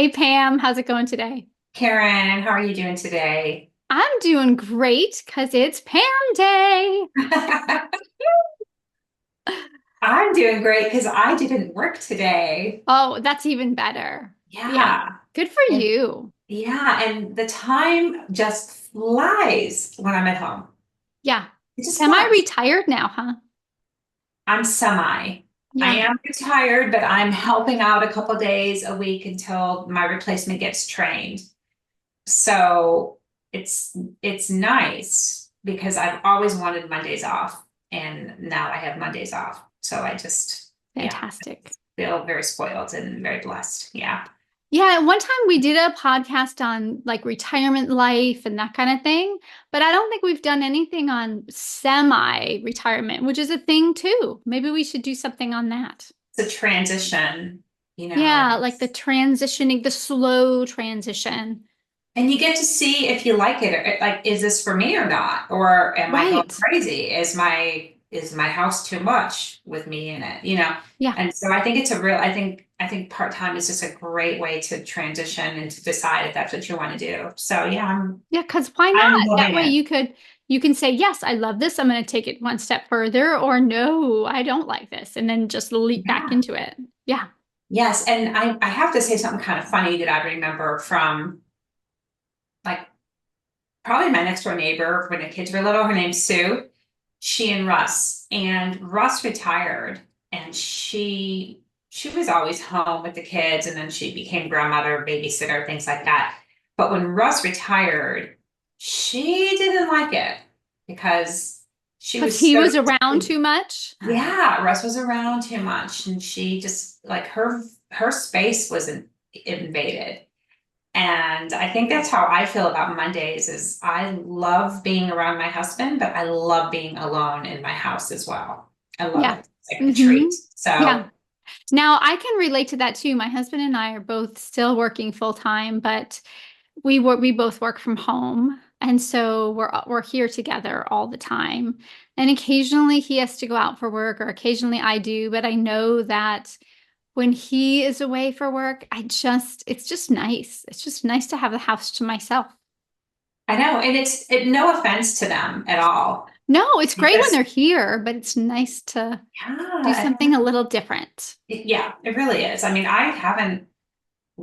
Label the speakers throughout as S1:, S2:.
S1: Hey Pam, how's it going today?
S2: Karen, how are you doing today?
S1: I'm doing great because it's Pam Day.
S2: I'm doing great because I didn't work today.
S1: Oh, that's even better. Yeah,
S2: Yeah.
S1: good for
S2: And
S1: you.
S2: yeah, and the time just flies when I'm at home.
S1: Yeah.
S2: It just flies.
S1: Semi-retired now, huh?
S2: I'm semi. I
S1: Yeah.
S2: am retired, but I'm helping out a couple days a week until my replacement gets trained. So it's nice because I've always wanted Mondays off, and now I have Mondays off. So yeah,
S1: Fantastic.
S2: feel very spoiled and very blessed. Yeah.
S1: Yeah, at one time we did a podcast on like retirement life and that kind of thing, but I don't think we've done anything on semi-retirement, which is a thing too. Maybe we should do something on that.
S2: It's a transition,
S1: Yeah, like the
S2: it's,
S1: transitioning, the slow transition.
S2: and you get to see if you like it, or like, is this for me or not? Or am I going
S1: Right.
S2: crazy? Is my house too much with me in it?
S1: Yeah.
S2: And so I think it's a real, I think part-time is just a great way to transition and to decide if that's what you want to do. So yeah,
S1: Yeah, because why
S2: I'm
S1: not? That
S2: loving
S1: way
S2: it.
S1: you can say, yes, I love this. I'm going to take it one step further, or no, I don't like this, and then just leap back
S2: Yeah.
S1: into it. Yeah.
S2: Yes. And I have to say something kind of funny that I remember from like probably my next door neighbor when the kids were little. Her name's Sue. She and Russ. And Russ retired and she was always home with the kids, and then she became grandmother, babysitter, things like that. But when Russ retired, she didn't like it because she
S1: Because
S2: was
S1: he
S2: so
S1: was around too much.
S2: yeah, Russ was around too much, and she just like her space was invaded. And I think that's how I feel about Mondays is I love being around my husband, but I love being alone in my house as well. I love
S1: Yeah.
S2: it. It's like a
S1: Hmm.
S2: treat. So
S1: Yeah. Now I can relate to that too. My husband and I are both still working full time, but we both work from home. And so we're here together all the time. And occasionally he has to go out for work, or occasionally I do, but I know that when he is away for work, it's just nice. It's just nice to have the house to myself.
S2: I know, and no offense to them at all
S1: No, it's great when
S2: because
S1: they're here, but it's nice to do
S2: yeah,
S1: something a little different.
S2: yeah, it really is. I mean, I haven't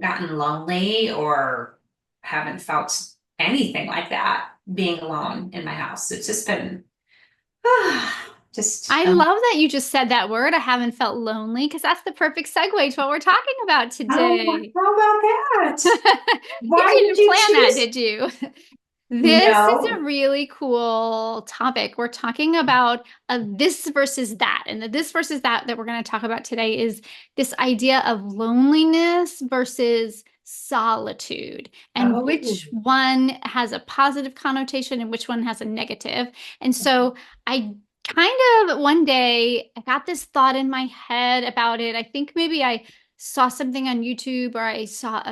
S2: gotten lonely or haven't felt anything like that being alone in my house. It's just been just
S1: I love that you just said that word. I haven't felt lonely because that's the perfect segue to what we're talking about
S2: oh,
S1: today.
S2: how about that?
S1: You
S2: Why did
S1: didn't
S2: you
S1: plan that,
S2: choose?
S1: did you? This is a
S2: No.
S1: really cool topic. We're talking about a this versus that. And the this versus that we're going to talk about today is this idea of loneliness versus solitude, and
S2: Oh,
S1: which one has a positive connotation and which one has a negative. And so I kind of one day I got this thought in my head about it. I think maybe I saw something on YouTube, or I saw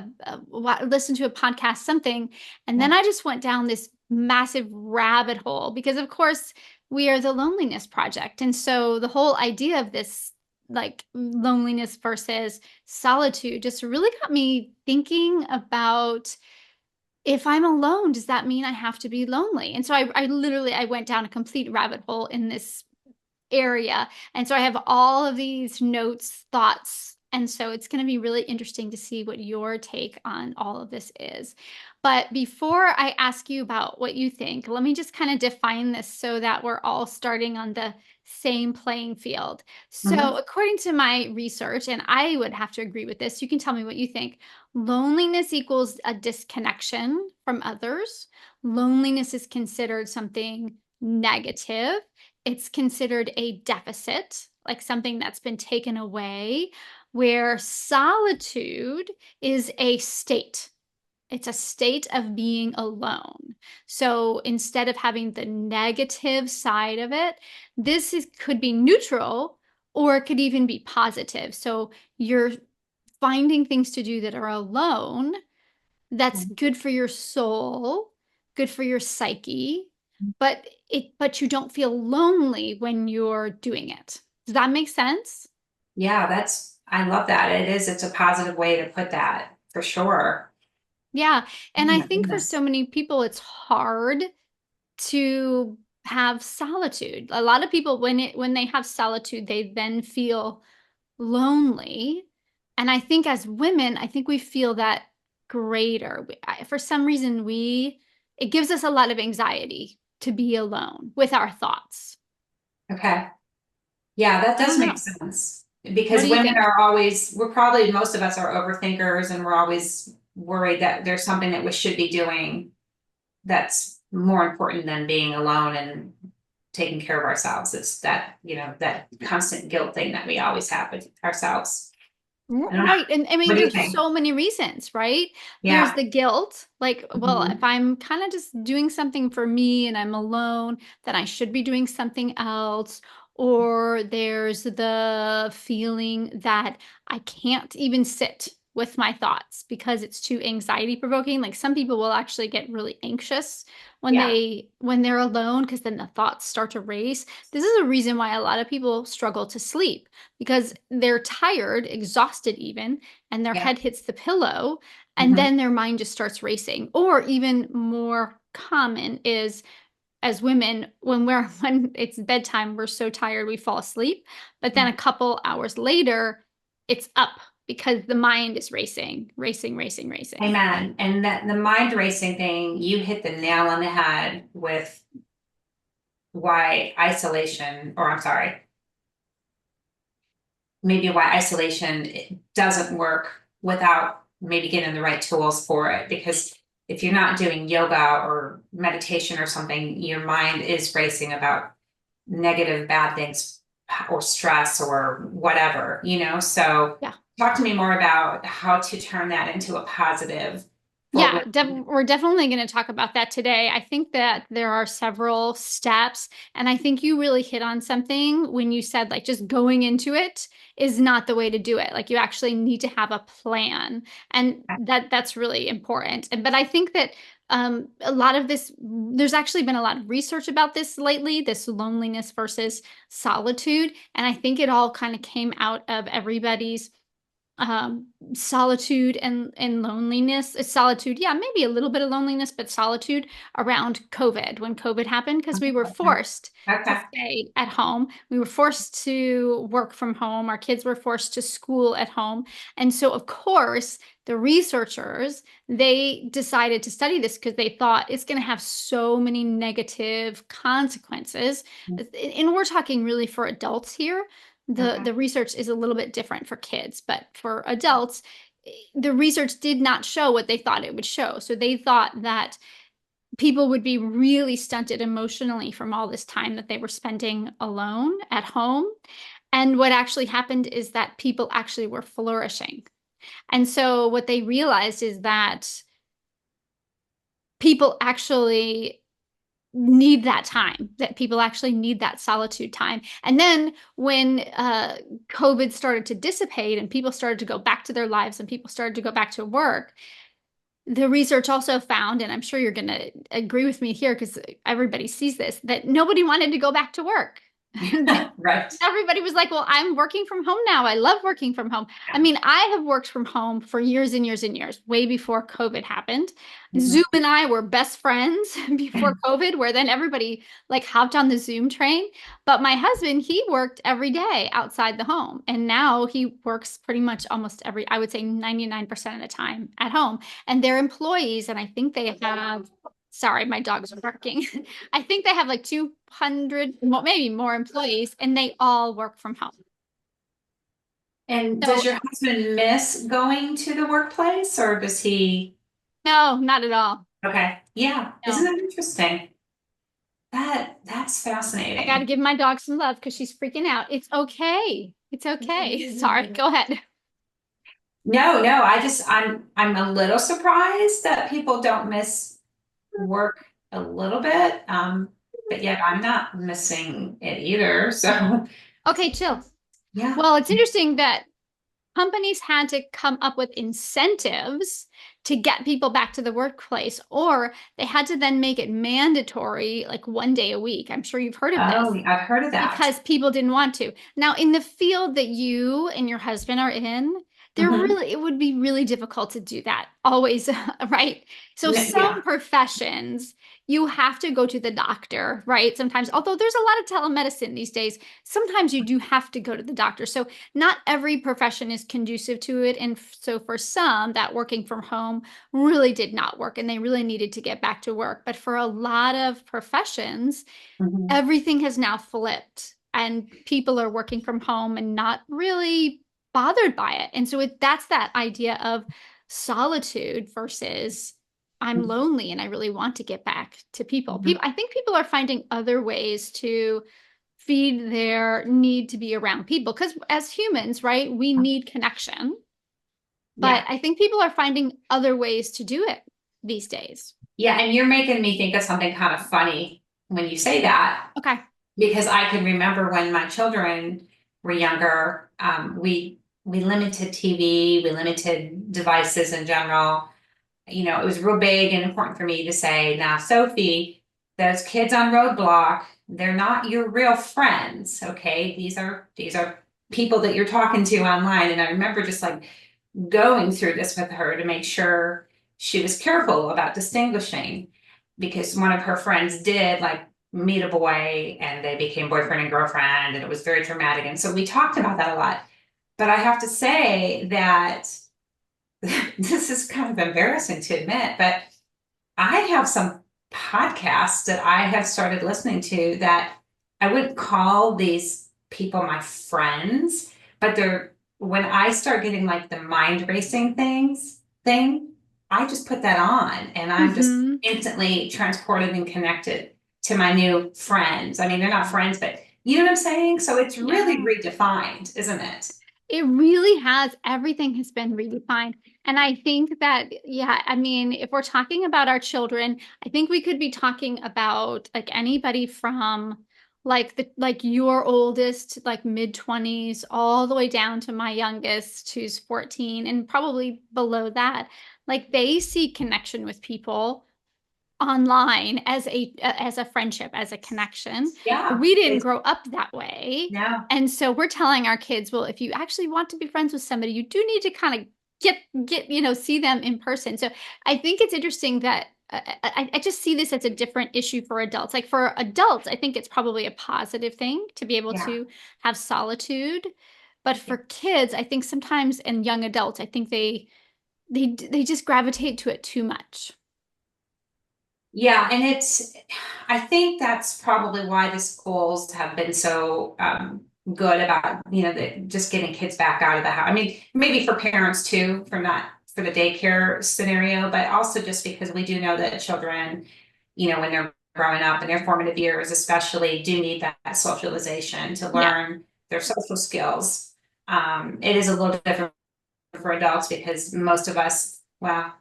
S1: listened to a podcast, something, and
S2: yeah.
S1: then I just went down this massive rabbit hole because, of course, we are the loneliness project. And so the whole idea of this, like loneliness versus solitude, just really got me thinking about, if I'm alone, does that mean I have to be lonely? And so I literally I went down a complete rabbit hole in this area. And so I have all of these notes, thoughts. And so it's going to be really interesting to see what your take on all of this is. But before I ask you about what you think, let me just kind of define this so that we're all starting on the same playing field. So,
S2: Mhm.
S1: according to my research, and I would have to agree with this, you can tell me what you think. Loneliness equals a disconnection from others. Loneliness is considered something negative. It's considered a deficit, like something that's been taken away, where solitude is a state. It's a state of being alone. So instead of having the negative side of it, could be neutral, or it could even be positive. So you're finding things to do that are alone, that's good for your soul, good for your psyche, but you don't feel lonely when you're doing it. Does that make sense?
S2: Yeah, I love that. It's a positive way to put that. for sure.
S1: Yeah.
S2: Oh
S1: And I
S2: my
S1: think for so
S2: goodness.
S1: many people, it's hard to have solitude. A lot of people, when they have solitude, they then feel lonely. And I think as women, I think we feel that greater. For some reason, it gives us a lot of anxiety to be alone with our thoughts.
S2: Okay. Yeah, that
S1: I
S2: does
S1: don't
S2: make
S1: know.
S2: sense
S1: What
S2: because
S1: do you
S2: women
S1: think?
S2: are always, we're probably, most of us are overthinkers and we're always worried that there's something that we should be doing that's more important than being alone and taking care of ourselves. It's that, that constant guilt thing that we always have with ourselves. I don't know.
S1: Right. And I
S2: What
S1: mean,
S2: do you
S1: there's
S2: think?
S1: so many reasons, right? There's
S2: Yeah.
S1: the guilt, like, well, if
S2: Mhm.
S1: I'm kind of just doing something for me and I'm alone, then I should be doing something else. Or there's the feeling that I can't even sit with my thoughts because it's too anxiety provoking. Like some people will actually get really anxious
S2: Yeah.
S1: when they're alone because then the thoughts start to race. This is a reason why a lot of people struggle to sleep because they're tired, exhausted even, and their
S2: Yeah.
S1: head hits the pillow, and
S2: Hmm.
S1: then their mind just starts racing. Or even more common is as women, when it's bedtime, we're so tired we fall asleep, but then a couple hours later, it's up because the mind is racing, racing, racing, racing.
S2: Amen. And that the mind racing thing, you hit the nail on the head with why isolation, or I'm sorry, maybe why isolation doesn't work without maybe getting the right tools for it. Because if you're not doing yoga or meditation or something, your mind is racing about negative, bad things or stress or whatever. So
S1: Yeah.
S2: talk to me more about how to turn that into a positive for
S1: Yeah,
S2: women.
S1: we're definitely going to talk about that today. I think that there are several steps, and I think you really hit on something when you said like just going into it is not the way to do it. Like you actually need to have a plan, and that's really important. But I think that a lot of this, there's actually been a lot of research about this lately, this loneliness versus solitude, and I think it all kind of came out of everybody's solitude and loneliness. Solitude, yeah, maybe a little bit of loneliness, but solitude around COVID, when COVID happened, because we were
S2: Okay.
S1: forced to
S2: Okay.
S1: stay at home. We were forced to work from home. Our kids were forced to school at home. And so, of course, the researchers, they decided to study this because they thought it's going to have so many negative consequences. And we're talking really for adults here. The
S2: Okay.
S1: the research is a little bit different for kids, but for adults, the research did not show what they thought it would show. So they thought that people would be really stunted emotionally from all this time that they were spending alone at home. And what actually happened is that people actually were flourishing. And so what they realized is that people actually need that time, that people actually need that solitude time. And then when COVID started to dissipate and people started to go back to their lives and people started to go back to work, the research also found, and I'm sure you're going to agree with me here because everybody sees this, that nobody wanted to go back to work.
S2: Right.
S1: Everybody was like, well, I'm working from home now. I love working from home. I
S2: Yeah.
S1: mean, I have worked from home for years and years and years, way before COVID happened.
S2: Mhm.
S1: Zoom and I were best friends before COVID, where then everybody like hopped on the Zoom train. But my husband, he worked every day outside the home. And now he works pretty much almost I would say 99% of the time at home. And they're employees. And I think they have, sorry, my dog's barking. I think they have like 200, maybe more employees, and they all work from home.
S2: And does
S1: So,
S2: your husband miss going to the workplace or does he?
S1: no, not at all.
S2: Okay. Yeah. Isn't
S1: No,
S2: that interesting? That's
S1: I got to
S2: fascinating.
S1: give my dog some love because she's freaking out. It's okay. It's okay. Sorry, go ahead.
S2: No, no, I'm a little surprised that people don't miss work a little bit. But yet I'm not missing it either. So
S1: Okay, chill.
S2: yeah.
S1: Well, it's interesting that companies had to come up with incentives to get people back to the workplace, or they had to then make it mandatory, like 1 day a week. I'm sure you've heard of
S2: Oh,
S1: this.
S2: I've heard of that.
S1: Because people didn't want to. Now, in the field that you and your husband are in,
S2: Hmm.
S1: it would be really difficult to do that always, right? So some
S2: Yeah.
S1: professions, you have to go to the doctor, right? Sometimes, although there's a lot of telemedicine these days, sometimes you do have to go to the doctor. So not every profession is conducive to it. And so for some, that working from home really did not work and they really needed to get back to work. But for a lot of professions,
S2: Hmm.
S1: everything has now flipped and people are working from home and not really bothered by it. And so that's that idea of solitude versus I'm lonely and I really want to get back to people.
S2: Hmm.
S1: I think people are finding other ways to feed their need to be around people because as humans, right, we need connection. But
S2: Yeah.
S1: I think people are finding other ways to do it these days.
S2: Yeah. And you're making me think of something kind of funny when you say that,
S1: Okay.
S2: because I can remember when my children were younger, we limited TV, we limited devices in general. You know, it was real big and important for me to say, now, Sophie, those kids on Roadblock, they're not your real friends, okay? These are people that you're talking to online. And I remember just like going through this with her to make sure she was careful about distinguishing because one of her friends did like meet a boy and they became boyfriend and girlfriend and it was very dramatic. And so we talked about that a lot. But I have to say that this is kind of embarrassing to admit, but I have some podcasts that I have started listening to that I wouldn't call these people my friends, but they're when I start getting like the mind racing thing, I just put that on and I'm just
S1: Mm-hmm.
S2: instantly transported and connected to my new friends. I mean, they're not friends, but you know what I'm saying? So it's really
S1: Yeah.
S2: redefined, isn't it?
S1: It really has. Everything has been redefined. And I think that, yeah, I mean, if we're talking about our children, I think we could be talking about like anybody from like your oldest, like mid 20s, all the way down to my youngest, who's 14, and probably below that. Like they see connection with people online as a friendship, as a connection.
S2: Yeah.
S1: We didn't grow up that way.
S2: No.
S1: And so we're telling our kids, well, if you actually want to be friends with somebody, you do need to kind of see them in person. So I think it's interesting that I just see this as a different issue for adults. Like for adults, I think it's probably a positive thing to be able
S2: Yeah.
S1: to have solitude. But for kids, I think sometimes and young adults, I think they just gravitate to it too much.
S2: Yeah, and I think that's probably why the schools have been so good about, just getting kids back out of the house. I mean, maybe for parents too, for the daycare scenario, but also just because we do know that children, when they're growing up in their formative years, especially, do need that socialization to
S1: Yeah.
S2: learn their social skills. It is a little different for adults because most of us, well,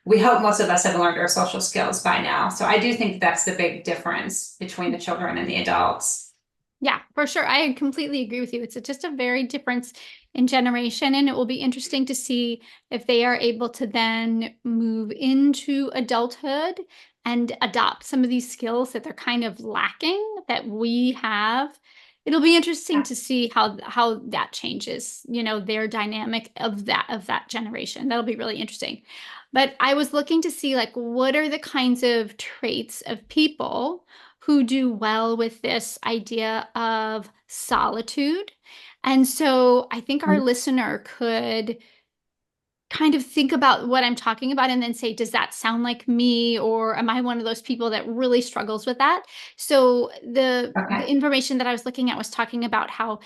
S2: we hope most of us have learned our social skills by now. So I do think that's the big difference between the children and the adults.
S1: Yeah, for sure. I completely agree with you. It's just a very difference in generation, and it will be interesting to see if they are able to then move into adulthood and adopt some of these skills that they're kind of lacking that we have. It'll be interesting
S2: Yeah.
S1: to see how that changes, their dynamic of that generation. That'll be really interesting. But I was looking to see like what are the kinds of traits of people who do well with this idea of solitude. And so I think our listener could kind of think about what I'm talking about and then say, does that sound like me? Or am I one of those people that really struggles with that? So the
S2: Okay.
S1: information that I was looking at was talking about how,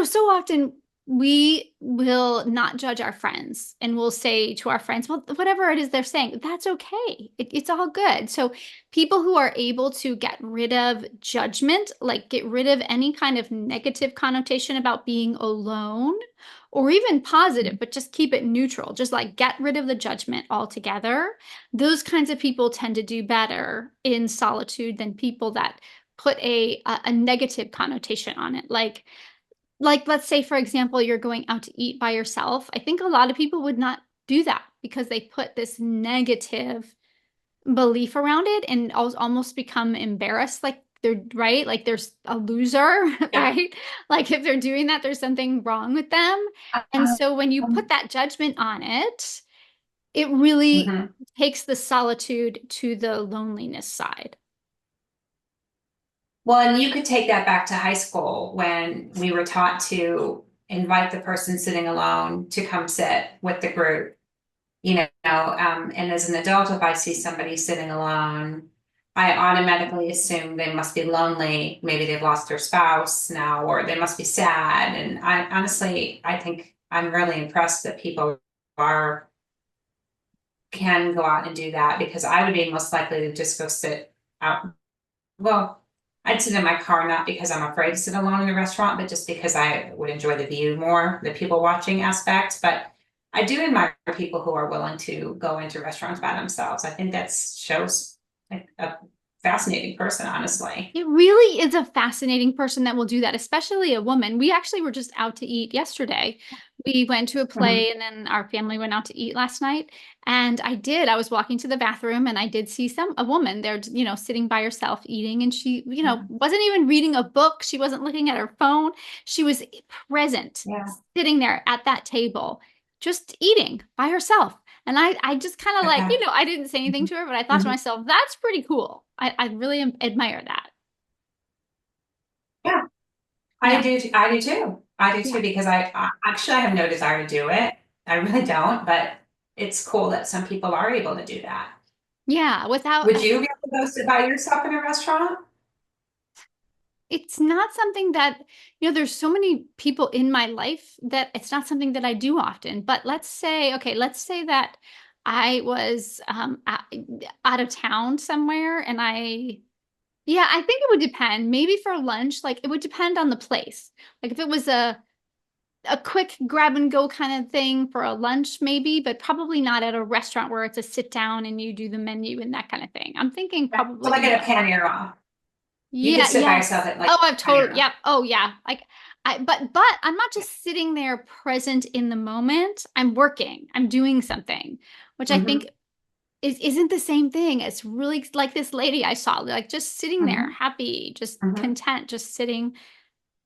S1: so often we will not judge our friends and we'll say to our friends, well, whatever it is they're saying, that's okay. It's all good. So people who are able to get rid of judgment, like get rid of any kind of negative connotation about being alone or even positive, but just keep it neutral. Just like get rid of the judgment altogether. Those kinds of people tend to do better in solitude than people that put a negative connotation on it. Like let's say for example you're going out to eat by yourself. I think a lot of people would not do that because they put this negative belief around it and almost become embarrassed like they're right, like there's a loser,
S2: Yeah.
S1: right? Like if they're doing that, there's something wrong with them. And so when you put that judgment on it, it really
S2: mhm.
S1: takes the solitude to the loneliness side.
S2: Well, and you could take that back to high school when we were taught to invite the person sitting alone to come sit with the group. And as an adult, if I see somebody sitting alone, I automatically assume they must be lonely. Maybe they've lost their spouse now, or they must be sad. And I honestly, I think I'm really impressed that people are can go out and do that because I would be most likely to just go sit out. Well, I'd sit in my car, not because I'm afraid to sit alone in a restaurant, but just because I would enjoy the view more, the people watching aspect. But I do admire people who are willing to go into restaurants by themselves. I think that shows a fascinating person, honestly.
S1: It really is a fascinating person that will do that, especially a woman. We actually were just out to eat yesterday. We went to a
S2: Mhm.
S1: play and then our family went out to eat last night. And I was walking to the bathroom and I did see a woman there, sitting by herself eating. And she,
S2: Yeah,
S1: wasn't even reading a book. She wasn't looking at her phone. She was present,
S2: yeah,
S1: sitting there at that table, just eating by herself. And I just kind of like,
S2: okay.
S1: I didn't say anything
S2: Mhm.
S1: to her, but I thought to
S2: Mhm.
S1: myself, that's pretty cool. I really admire that.
S2: Yeah,
S1: Yeah.
S2: I do too. I do too
S1: Yeah.
S2: because I actually I have no desire to do it. I really don't, but it's cool that some people are able to do that.
S1: Yeah. Without,
S2: Would you be able to go sit by yourself in a restaurant?
S1: it's not something that, there's so many people in my life that it's not something that I do often. But let's say that I was out of town somewhere and yeah, I think it would depend. Maybe for lunch, like it would depend on the place. Like if it was a quick grab and go kind of thing for a lunch, maybe, but probably not at a restaurant where it's a sit down and you do the menu and that kind of thing. I'm thinking
S2: Yeah. So like
S1: probably,
S2: at a Panera, you could
S1: yeah,
S2: sit by yourself
S1: yes.
S2: at like
S1: Oh, I've totally,
S2: Panera.
S1: yep. Oh, yeah. Like but I'm not just sitting there present in the moment. I'm working. I'm doing something, which I think
S2: Mm-hmm.
S1: isn't the same thing. It's really like this lady I saw, like just sitting there,
S2: Mm-hmm.
S1: happy, just
S2: Mm-hmm.
S1: content, just sitting,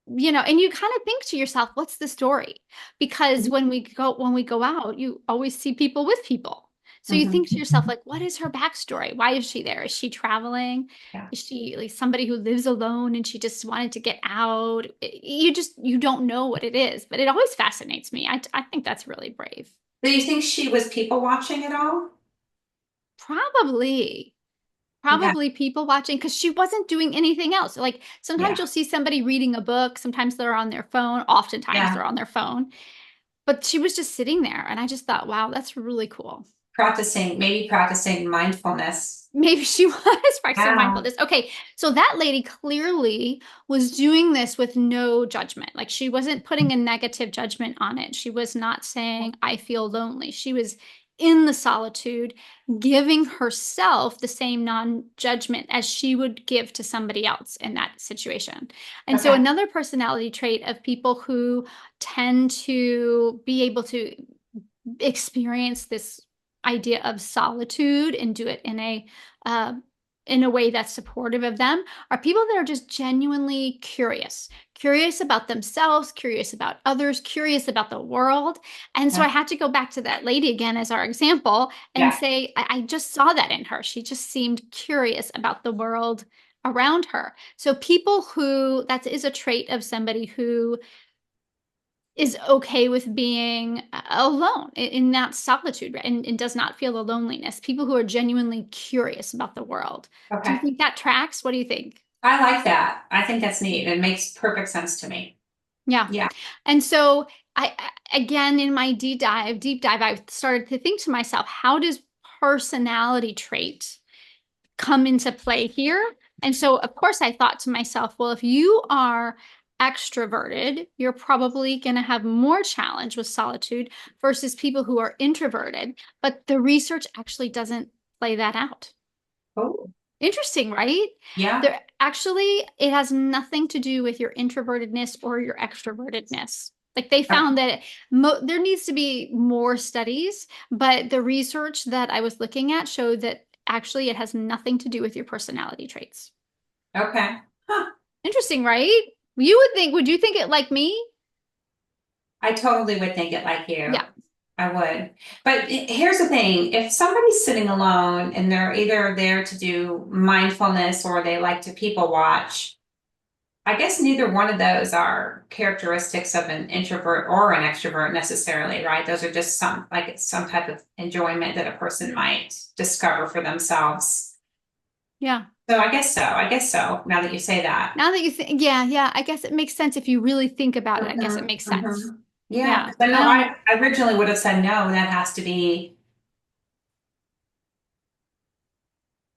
S1: and you kind of think to yourself, what's the story? Because when we go out, you always see people with people. So you think to
S2: Mm-hmm.
S1: yourself, like, what is her backstory? Why is she there? Is she traveling?
S2: Yeah.
S1: Is she like somebody who lives alone and she just wanted to get out? You don't know what it is, but it always fascinates me. I think that's really brave.
S2: Do you think she was people watching at all?
S1: Probably.
S2: Okay.
S1: Probably people watching because she wasn't doing anything else. Like sometimes
S2: Yeah.
S1: you'll see somebody reading a book, sometimes they're on their phone, oftentimes
S2: Yeah.
S1: they're on their phone. But she was just sitting there, and I just thought, wow, that's really cool.
S2: Maybe practicing mindfulness.
S1: Maybe she was practicing
S2: Yeah.
S1: mindfulness. Okay, so that lady clearly was doing this with no judgment. Like she wasn't putting a negative judgment on it. She was not saying, I feel lonely. She was in the solitude, giving herself the same non judgment as she would give to somebody else in that situation. And so,
S2: Okay.
S1: another personality trait of people who tend to be able to experience this idea of solitude and do it uh, in a way that's supportive of them are people that are just genuinely curious about themselves, curious about others, curious about the world. And so I
S2: Yeah.
S1: had to go back to that lady again as our example and
S2: Yeah.
S1: say I just saw that in her. She just seemed curious about the world around her. So people who that is a trait of somebody who is okay with being alone in that solitude, right? And does not feel the loneliness. People who are genuinely curious about the world. Do you
S2: Okay.
S1: think that tracks? What do you think?
S2: I like that. I think that's neat. It makes perfect sense to me.
S1: Yeah.
S2: Yeah.
S1: And so again, in my deep dive, I started to think to myself, how does personality trait come into play here? And so, of course, I thought to myself, well, if you are extroverted, you're probably going to have more challenge with solitude versus people who are introverted. But the research actually doesn't play that out.
S2: Oh,
S1: Interesting, right?
S2: yeah.
S1: There actually, it has nothing to do with your introvertedness or your extrovertedness. Like they
S2: Okay.
S1: found that there needs to be more studies, but the research that I was looking at showed that actually it has nothing to do with your personality traits.
S2: Okay. Huh.
S1: Interesting, right? You would think, would you think it like me?
S2: I totally would think it like
S1: Yeah.
S2: you. I would. But here's the thing, if somebody's sitting alone and they're either there to do mindfulness or they like to people watch, I guess neither one of those are characteristics of an introvert or an extrovert necessarily, right? Those are just some, like it's some type of enjoyment that a person might discover for themselves.
S1: Yeah.
S2: So I guess so. I guess so, now that you say that.
S1: Now that you think, yeah, yeah, I guess it makes sense if you really think about it. I guess it
S2: Mhm,
S1: makes sense.
S2: mhm. Yeah,
S1: Yeah.
S2: 'cause I
S1: I
S2: know
S1: don't know.
S2: I originally would have said no, that has to be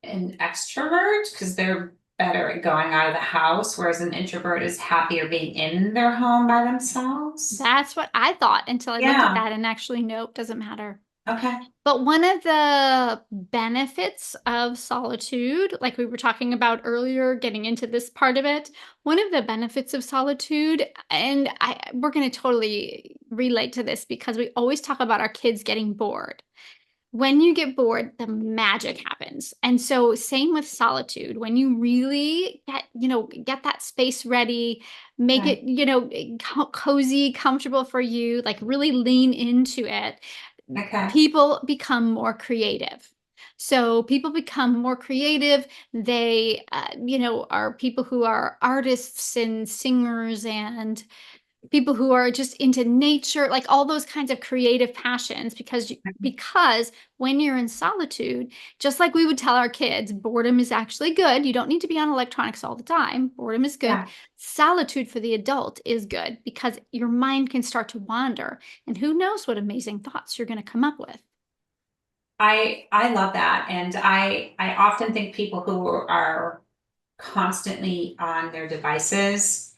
S2: an extrovert because they're better at going out of the house, whereas an introvert is happier being in their home by themselves.
S1: That's what I thought until I looked at
S2: Yeah,
S1: that and actually, nope, doesn't matter.
S2: okay.
S1: But one of the benefits of solitude, like we were talking about earlier, getting into this part of it, one of the benefits of solitude, and we're going to totally relate to this because we always talk about our kids getting bored. When you get bored, the magic happens. And so same with solitude. When you really get that space ready, make
S2: Okay,
S1: it, cozy, comfortable for you, like really lean into it,
S2: okay,
S1: people become more creative. So people become more creative. They, are people who are artists and singers and people who are just into nature, like all those kinds of creative passions, because when you're in solitude, just like we would tell our kids, boredom is actually good. You don't need to be on electronics all the time. Boredom is good.
S2: yeah.
S1: Solitude for the adult is good because your mind can start to wander, and who knows what amazing thoughts you're going to come up with.
S2: I love that, and I often think people who are constantly on their devices,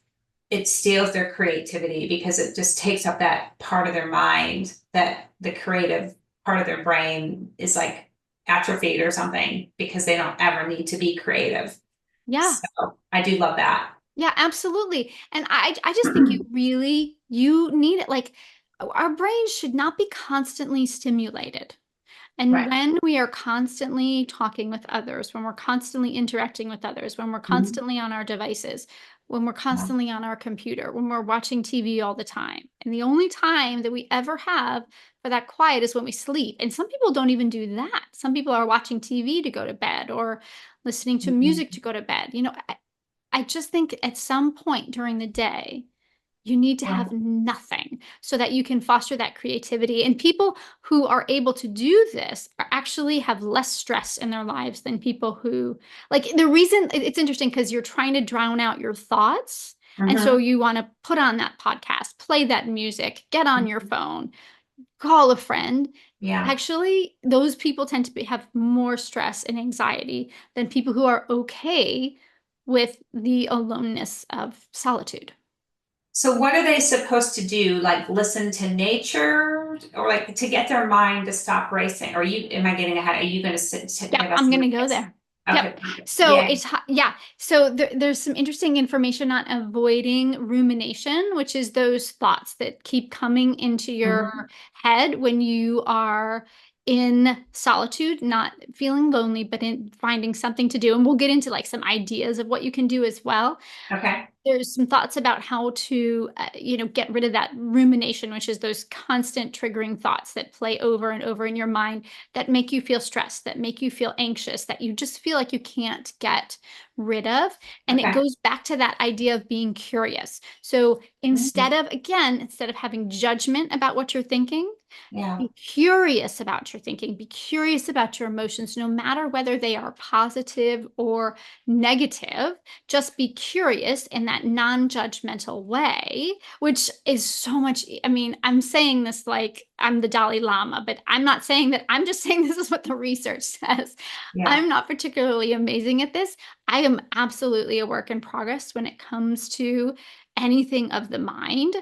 S2: it steals their creativity because it just takes up that part of their mind, that the creative part of their brain is like atrophied or something because they don't ever need to be creative.
S1: Yeah.
S2: So I do love that.
S1: Yeah, absolutely. And I just think you need it. Like our brains should not be constantly stimulated. And
S2: Right.
S1: when we are constantly talking with others, when we're constantly interacting with others, when we're
S2: Mhm.
S1: constantly on our devices, when we're
S2: Yeah.
S1: constantly on our computer, when we're watching TV all the time, and the only time that we ever have for that quiet is when we sleep. And some people don't even do that. Some people are watching TV to go to bed or listening to music
S2: Mhm.
S1: to go to bed. I just think at some point during the day, you need to
S2: Yeah.
S1: have nothing so that you can foster that creativity. And people who are able to do this are actually have less stress in their lives than people who, like, the reason it's interesting because you're trying to drown out your thoughts. And so
S2: Mhm.
S1: you want to put on that podcast, play that music, get on your
S2: Mhm.
S1: phone, call a friend.
S2: Yeah.
S1: Actually, those people tend to have more stress and anxiety than people who are okay with the aloneness of solitude.
S2: So what are they supposed to do? Like listen to nature or like to get their mind to stop racing? Or you, am I getting ahead? Are you going to
S1: Yeah,
S2: give us
S1: I'm
S2: some
S1: gonna go
S2: advice?
S1: there. Yep.
S2: Okay, perfect.
S1: So
S2: Yeah.
S1: yeah. So there's some interesting information on avoiding rumination, which is those thoughts that keep coming into your
S2: Mhm.
S1: head when you are in solitude, not feeling lonely, but in finding something to do. And we'll get into like some ideas of what you can do as well.
S2: Okay.
S1: There's some thoughts about how to get rid of that rumination, which is those constant triggering thoughts that play over and over in your mind that make you feel stressed, that make you feel anxious, that you just feel like you can't get rid of. And it
S2: Okay.
S1: goes back to that idea of being curious. So
S2: Mhm.
S1: instead of having judgment about what you're thinking,
S2: Yeah.
S1: be curious about your thinking. Be curious about your emotions, no matter whether they are positive or negative. Just be curious in that non judgmental way, which is so much. I mean, I'm saying this like I'm the Dalai Lama, but I'm not saying that. I'm just saying this is what the research says.
S2: Yeah.
S1: I'm not particularly amazing at this. I am absolutely a work in progress when it comes to anything of the mind.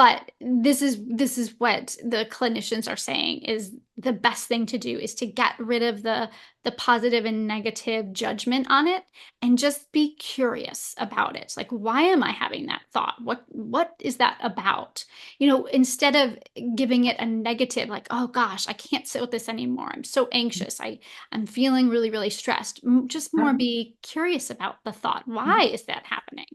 S1: But this is what the clinicians are saying is the best thing to do is to get rid of the positive and negative judgment on it and just be curious about it. Like, why am I having that thought? What is that about? Instead of giving it a negative, like, oh gosh, I can't sit with this anymore. I'm so anxious. I'm feeling really, really stressed. Just more
S2: Mhm.
S1: be curious about the thought. Why is that happening?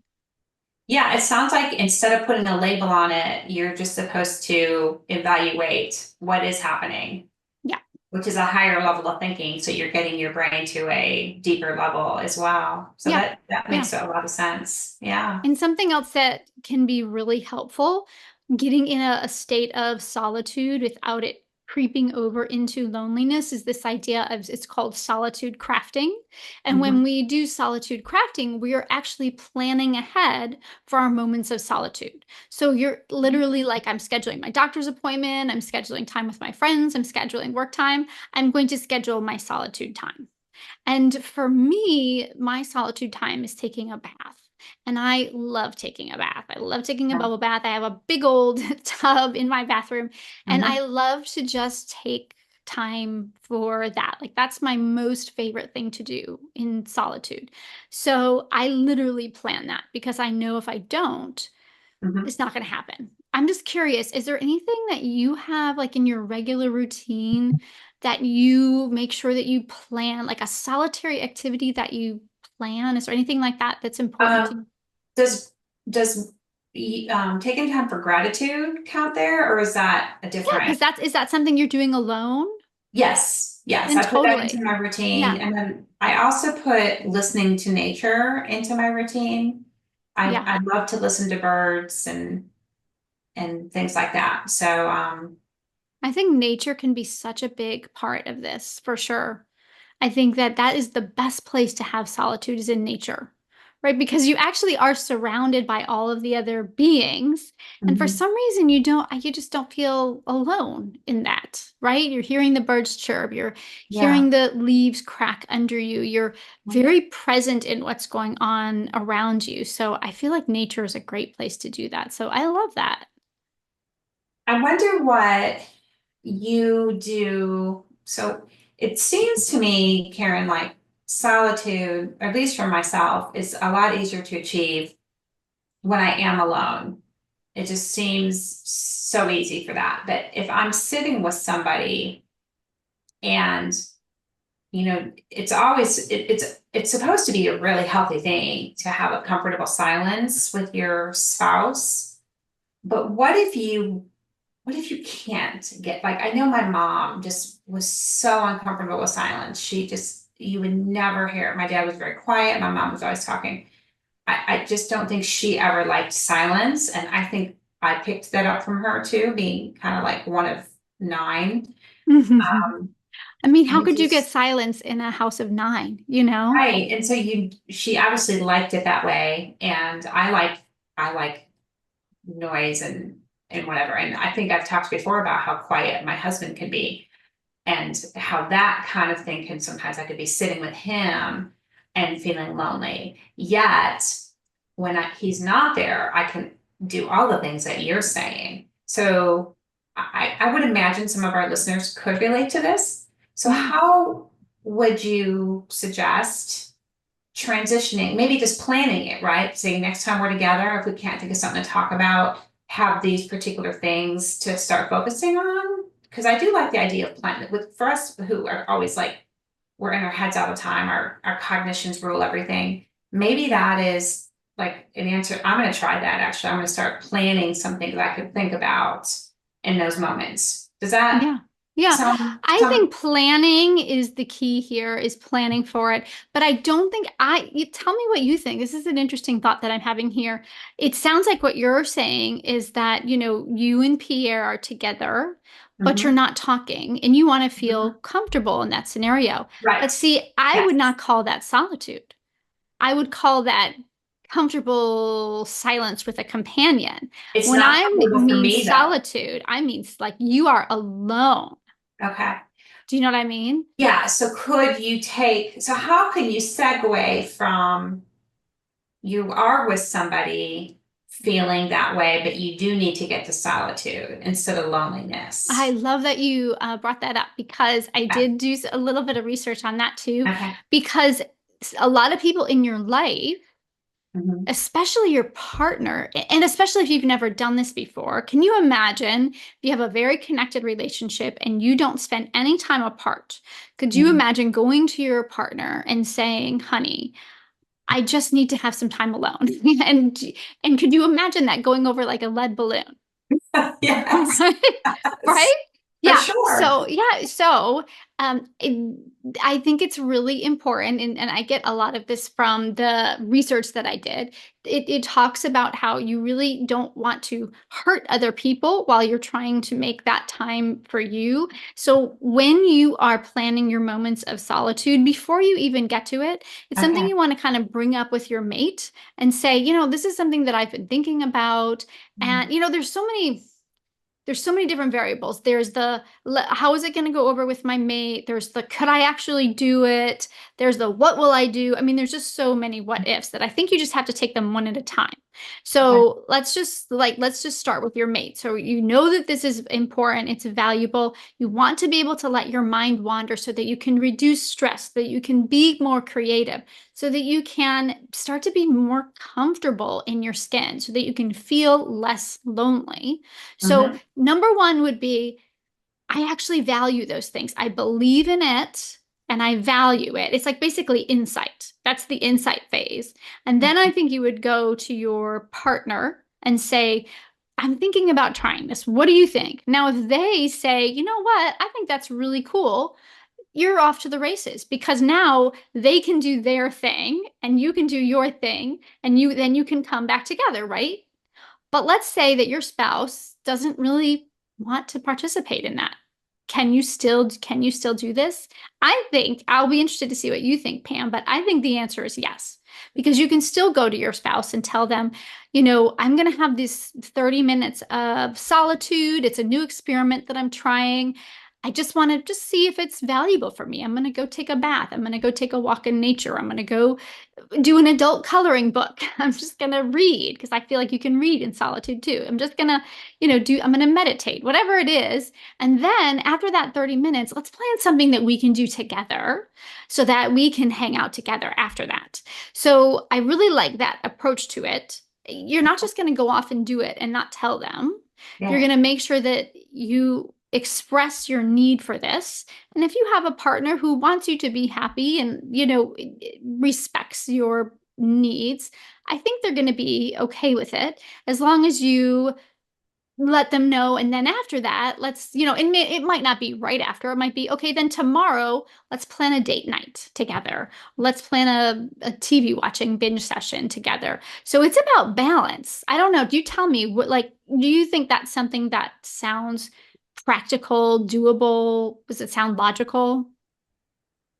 S2: Yeah, it sounds like instead of putting a label on it, you're just supposed to evaluate what is happening,
S1: Yeah.
S2: which is a higher level of thinking. So you're getting your brain to a deeper level as well. So
S1: Yeah.
S2: that
S1: Yeah.
S2: makes a lot of sense. Yeah.
S1: And something else that can be really helpful, getting in a state of solitude without it creeping over into loneliness is this idea of it's called solitude crafting. And when
S2: Mhm.
S1: we do solitude crafting, we are actually planning ahead for our moments of solitude. So you're literally like, I'm scheduling my doctor's appointment, I'm scheduling time with my friends, I'm scheduling work time, I'm going to schedule my solitude time. And for me, my solitude time is taking a bath. And I love taking a bath. I love taking a
S2: Yeah.
S1: bubble bath. I have a big old tub in my bathroom. And I
S2: Mhm.
S1: love to just take time for that. Like, that's my most favorite thing to do in solitude. So I literally plan that because I know if I don't,
S2: Mhm.
S1: it's not going to happen. I'm just curious, is there anything that you have like in your regular routine that you make sure that you plan, like a solitary activity that you plan? Is there anything like that that's important to
S2: Um,
S1: you?
S2: does does taking time for gratitude count there, or is that a
S1: Yeah,
S2: different?
S1: because is that something you're doing alone?
S2: Yes, yes,
S1: Then
S2: I put that into
S1: totally.
S2: my routine,
S1: Yeah.
S2: and then I also put listening to nature into my routine.
S1: Yeah.
S2: I love to listen to birds and things like that. So
S1: I think nature can be such a big part of this for sure. I think that that is the best place to have solitude is in nature, right? Because you actually are surrounded by all of the other beings. And for
S2: mhm,
S1: some reason, you just don't feel alone in that, right? You're hearing the birds chirp, you're
S2: yeah.
S1: hearing the leaves crack under you, you're very present in what's going on around you. So I feel like nature is a great place to do that. So I love that.
S2: I wonder what you do. So it seems to me, Karen, like solitude, at least for myself, is a lot easier to achieve when I am alone. It just seems so easy for that. But if I'm sitting with somebody and it's always it's supposed to be a really healthy thing to have a comfortable silence with your spouse. But what if you can't get, like, I know my mom just was so uncomfortable with silence. You would never hear it. My dad was very quiet. My mom was always talking. I just don't think she ever liked silence. And I think I picked that up from her too, being kind of like one of nine. Um,
S1: I mean,
S2: and
S1: how
S2: it
S1: could you get
S2: just,
S1: silence in a house of nine, you know?
S2: right. And so she obviously liked it that way. And I like noise and whatever. And I think I've talked before about how quiet my husband can be and how that kind of thing can sometimes I could be sitting with him and feeling lonely. Yet when he's not there, I can do all the things that you're saying. So I would imagine some of our listeners could relate to this. So
S1: Yeah.
S2: how would you suggest transitioning, maybe just planning it, right? Saying next time we're together, if we can't think of something to talk about, have these particular things to start focusing on. Because I do like the idea of planning with for us who are always like we're in our heads all the time, our cognitions rule everything. Maybe that is like an answer. I'm gonna try that actually. I'm gonna start planning something that I could think about in those moments. Does that
S1: Yeah. Yeah. I
S2: sound
S1: think planning is the key here, is planning for it. But I don't think tell me what you think. This is an interesting thought that I'm having here. It sounds like what you're saying is that, you and Pierre are together, but you're
S2: mhm,
S1: not talking and you want to feel
S2: mhm.
S1: comfortable in that scenario. But
S2: Right?
S1: see, I would
S2: Yes.
S1: not call that solitude. I would call that comfortable silence with a companion.
S2: It's
S1: When
S2: not
S1: I
S2: comfortable for
S1: mean
S2: me though.
S1: solitude, I mean like you are alone.
S2: Okay.
S1: Do you know what I mean?
S2: Yeah, so how can you segue from you are with somebody feeling that way, but you do need to get to solitude instead of
S1: I
S2: loneliness.
S1: love that you brought that up because I
S2: Yeah.
S1: did do a little bit of research on that too.
S2: Okay.
S1: Because a lot of people in your life,
S2: Mhm.
S1: especially your partner, and especially if you've never done this before, can you imagine if you have a very connected relationship and you don't spend any time apart? Could you
S2: Mhm.
S1: imagine going to your partner and saying, honey, I just need to have some time alone? and and could you imagine that going over like a lead balloon?
S2: Yes,
S1: Right? Right?
S2: yes, for
S1: Yeah.
S2: sure.
S1: So, yeah. So, I think it's really important. And I get a lot of this from the research that I did. It talks about how you really don't want to hurt other people while you're trying to make that time for you. So, when you are planning your moments of solitude, before you even get to it, it's something
S2: Okay.
S1: you want to kind of bring up with your mate and say, this is something that I've been thinking about. And, there's so many different variables. There's the how is it going to go over with my mate? There's the could I actually do it? There's the what will I do? I mean, there's just so many what ifs that I think you just have to take them one at a time.
S2: Okay.
S1: So let's just start with your mate. So you know that this is important, it's valuable. You want to be able to let your mind wander so that you can reduce stress, that you can be more creative, so that you can start to be more comfortable in your skin, so that you can feel less lonely. So
S2: Hmm.
S1: number one would be I actually value those things. I believe in it and I value it. It's like basically insight. That's the insight phase. And then I think you would go to your partner and say, I'm thinking about trying this. What do you think? Now, if they say, you know what, I think that's really cool, you're off to the races because now they can do their thing and you can do your thing and you can come back together, right? But let's say that your spouse doesn't really want to participate in that. Can you still do this? I think I'll be interested to see what you think, Pam, but I think the answer is yes. Because you can still go to your spouse and tell them, I'm going to have this 30 minutes of solitude. It's a new experiment that I'm trying. I just want to just see if it's valuable for me. I'm going to go take a bath. I'm going to go take a walk in nature. I'm going to go do an adult coloring book. I'm just going to read because I feel like you can read in solitude too. I'm just going to, I'm going to meditate, whatever it is. And then after that 30 minutes, let's plan something that we can do together so that we can hang out together after that. So I really like that approach to it. You're not just going to go off and do it and not tell them. You're
S2: Yeah.
S1: going to make sure that you express your need for this. And if you have a partner who wants you to be happy and, respects your needs, I think they're going to be okay with it as long as you let them know. And then after that, it might not be right after. It might be, okay, then tomorrow, let's plan a date night together. Let's plan a TV watching binge session together. So it's about balance. I don't know. Do you tell me do you think that's something that sounds practical, doable? Does it sound logical?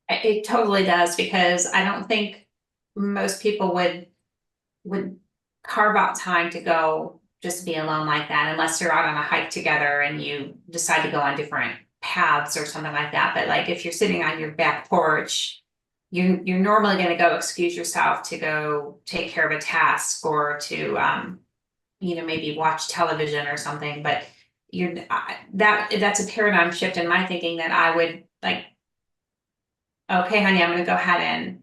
S2: It totally does because I don't think most people would carve out time to go just be alone like that unless you're out on a hike together and you decide to go on different paths or something like that. But like if you're sitting on your back porch, you're normally going to go excuse yourself to go take care of a task or to maybe watch television or something. But that's a paradigm shift in my thinking that I would like, okay, honey, I'm going to go ahead and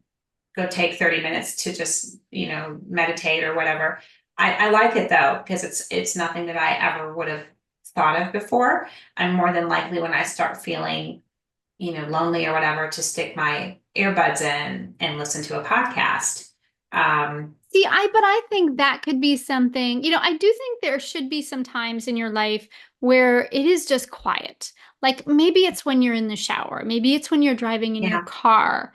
S2: go take 30 minutes to just, meditate or whatever. I like it though, because it's nothing that I ever would have thought of before. I'm more than likely when I start feeling, lonely or whatever, to stick my earbuds in and listen to a podcast. Um,
S1: See, but I think that could be something, I do think there should be some times in your life where it is just quiet. Like maybe it's when you're in the shower, maybe it's when you're driving in your
S2: yeah,
S1: car.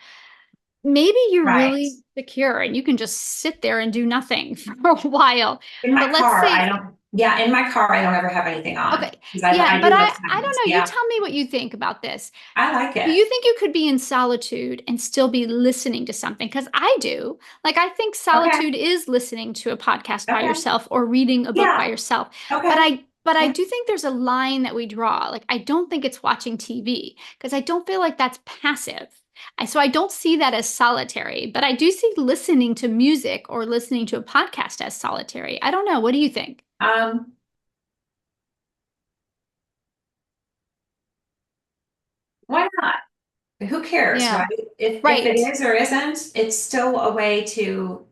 S1: Maybe you're
S2: right.
S1: really secure and you can just sit there and do nothing for a while.
S2: In my
S1: But let's
S2: car, I
S1: say,
S2: don't, yeah, in my car, I don't ever have anything on
S1: okay,
S2: because
S1: yeah,
S2: I
S1: but
S2: do
S1: I
S2: love
S1: I
S2: silence.
S1: don't know. You
S2: Yeah,
S1: tell me what you think about this.
S2: I like
S1: Do
S2: it.
S1: you think you could be in solitude and still be listening to something? Because I do. Like, I think
S2: Okay,
S1: solitude is listening to a podcast by
S2: okay,
S1: yourself or reading a book by
S2: yeah,
S1: yourself. But
S2: okay,
S1: I
S2: yeah,
S1: do think there's a line that we draw. Like, I don't think it's watching TV because I don't feel like that's passive. So I don't see that as solitary, but I do see listening to music or listening to a podcast as solitary. I don't know. What do you think?
S2: Um, why not? Who cares, right?
S1: Yeah.
S2: If it
S1: Right.
S2: is or isn't, it's still a way to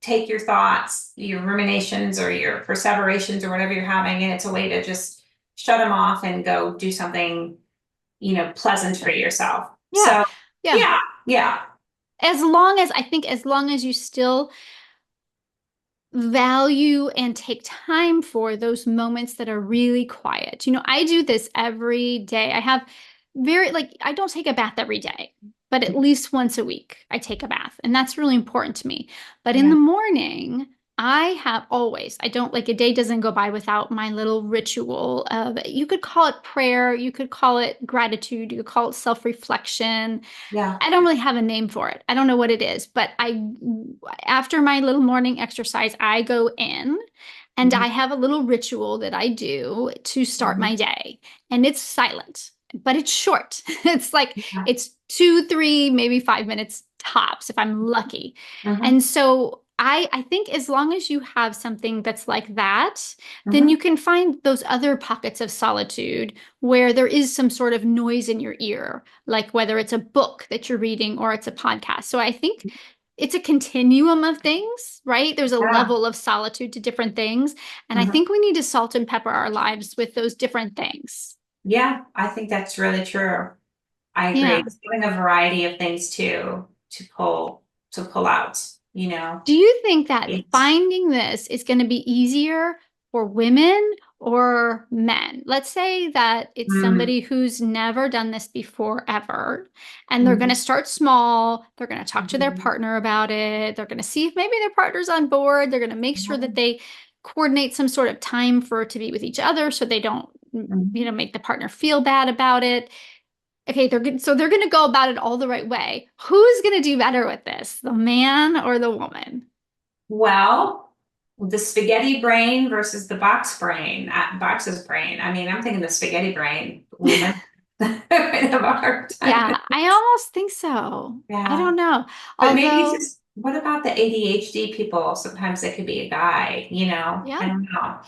S2: take your thoughts, your ruminations or your perseverations or whatever you're having, and it's a way to just shut them off and go do something, pleasant for yourself.
S1: Yeah.
S2: So
S1: Yeah.
S2: yeah, yeah.
S1: As long as you still value and take time for those moments that are really quiet. I do this every day. I don't take a bath every day, but at least once a week I take a bath. And that's really important to me. But in
S2: Yeah,
S1: the morning, I don't like a day doesn't go by without my little ritual of, you could call it prayer, you could call it gratitude, you could call it self-reflection.
S2: yeah.
S1: I don't really have a name for it. I don't know what it is, but after my little morning exercise, I go in and
S2: Mhm,
S1: I have a little ritual that I do to start
S2: mhm,
S1: my day. And it's silent, but it's short. It's like,
S2: yeah,
S1: it's 2, 3, maybe 5 minutes tops if I'm lucky.
S2: mhm,
S1: And so I think as long as you have something that's like that, then you
S2: mhm,
S1: can find those other pockets of solitude where there is some sort of noise in your ear, like whether it's a book that you're reading or it's a podcast. So I think it's a continuum of things, right? There's a
S2: yeah,
S1: level of solitude to different things. And I
S2: mhm.
S1: think we need to salt and pepper our lives with those different things.
S2: Yeah, I think that's really true. I agree.
S1: Yeah.
S2: It's having a variety of things to pull out,
S1: Do you think that
S2: It's
S1: finding this is going to be easier for women or men? Let's say that it's
S2: mm,
S1: somebody who's never done this before ever, and they're going to
S2: mhm,
S1: start small. They're going to talk to their
S2: mhm,
S1: partner about it. They're going to see if maybe their partner's on board. They're going to make sure that
S2: mhm,
S1: they coordinate some sort of time for to be with each other so they don't,
S2: mhm.
S1: make the partner feel bad about it. Okay, they're going to go about it all the right way. Who's going to do better with this, the man or the woman?
S2: Well, the spaghetti brain versus the box's brain. I mean, I'm thinking the spaghetti brain. Women have a hard time with
S1: Yeah, I almost think so. I
S2: yeah.
S1: don't know.
S2: But maybe it's
S1: Although,
S2: just what about the ADHD people? Sometimes it could be a guy. I
S1: yeah,
S2: don't know.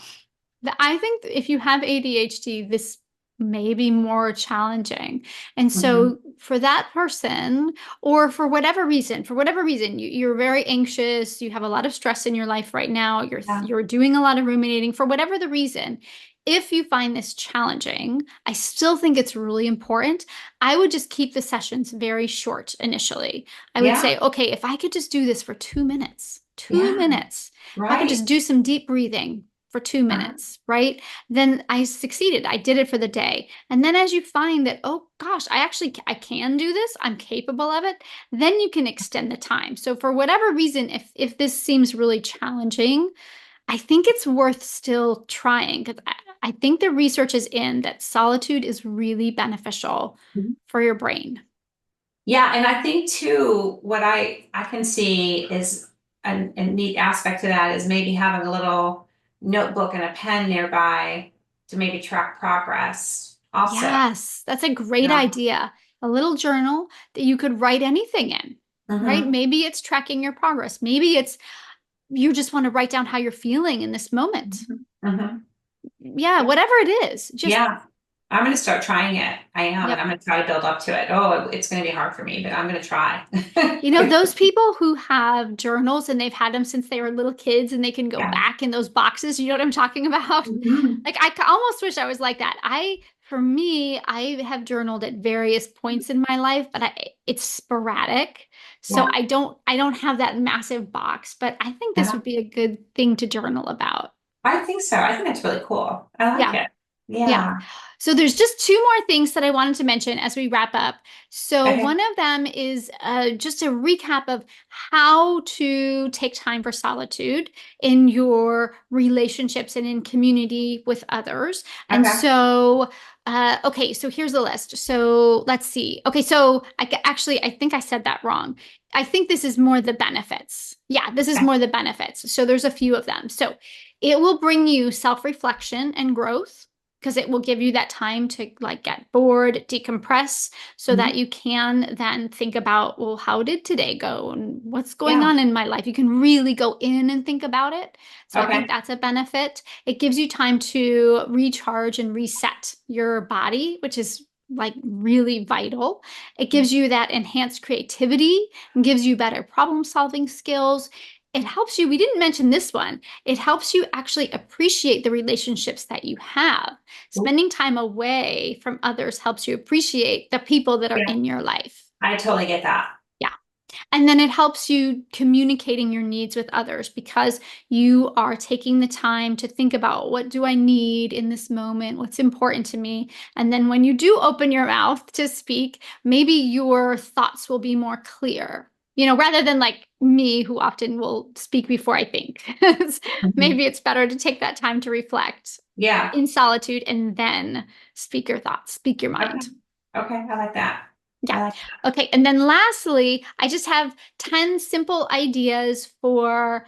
S1: I think if you have ADHD, this may be more challenging. And
S2: Hmm.
S1: so for that person, or for whatever reason, you're very anxious, you have a lot of stress in your life right now,
S2: Yeah.
S1: you're doing a lot of ruminating, for whatever the reason, if you find this challenging, I still think it's really important. I would just keep the sessions very short initially. I would
S2: Yeah.
S1: say, okay, if I could just do this for 2 minutes, two
S2: Yeah.
S1: minutes, if I could
S2: Right.
S1: just do some deep breathing for two
S2: Uh-huh.
S1: minutes, right? Then I succeeded. I did it for the day. And then as you find that, oh gosh, I can do this, I'm capable of it, then you can extend the time. So for whatever reason, if this seems really challenging, I think it's worth still trying because I think the research is in that solitude is really beneficial for your brain.
S2: Yeah, and I think too, what I can see is a neat aspect to that is maybe having a little notebook and a pen nearby to maybe track progress also.
S1: Yes, that's a great
S2: Yeah.
S1: idea. A little journal that you could write anything in, right?
S2: Mm-hmm.
S1: Maybe it's tracking your progress. Maybe it's you just want to write down how you're feeling in this moment.
S2: Hmm. Hmm.
S1: Yeah, whatever it is. Just,
S2: Yeah, I'm gonna start trying it. I am, and
S1: yep.
S2: I'm gonna try to build up to it. Oh, it's gonna be hard for me, but I'm gonna try.
S1: Those people who have journals and they've had them since they were little kids and they can go
S2: Yeah.
S1: back in those boxes, you know what I'm talking about?
S2: Mhm.
S1: Like, almost wish I was like that. For me, I have journaled at various points in my life, but it's sporadic. So
S2: Yeah.
S1: I don't have that massive box, but I think this
S2: Uh-huh.
S1: would be a good thing to journal about.
S2: I think so. I think that's really cool. I like
S1: Yeah.
S2: it.
S1: Yeah.
S2: Yeah.
S1: So there's just two more things that I wanted to mention as we wrap up. So
S2: Okay.
S1: one of them is just a recap of how to take time for solitude in your relationships and in community with others. And
S2: Okay.
S1: so, okay, so here's the list. So let's see. Okay, so actually, I think I said that wrong. I think this is more the benefits. Yeah, this is
S2: Okay.
S1: more the benefits. So there's a few of them. So it will bring you self-reflection and growth. because it will give you that time to like get bored, decompress, so
S2: Mhm.
S1: that you can then think about, well, how did today go and what's going
S2: Yeah.
S1: on in my life? You can really go in and think about it. So I think
S2: Okay.
S1: that's a benefit. It gives you time to recharge and reset your body, which is like really vital. It gives you that enhanced creativity and gives you better problem solving skills. It helps you, we didn't mention this one, it helps you actually appreciate the relationships that you have. Spending time away from others helps you appreciate the people that are
S2: Yeah.
S1: in your life.
S2: I totally get that.
S1: Yeah. And then it helps you communicating your needs with others because you are taking the time to think about what do I need in this moment? What's important to me? And then when you do open your mouth to speak, maybe your thoughts will be more clear. Rather than like me, who often will speak before I think.
S2: Mhm.
S1: Maybe it's better to take that time to reflect
S2: Yeah.
S1: in solitude and then speak your thoughts, speak your
S2: Okay.
S1: mind.
S2: Okay. I like that.
S1: Yeah.
S2: I like
S1: Okay. And then lastly, I just have 10 simple ideas for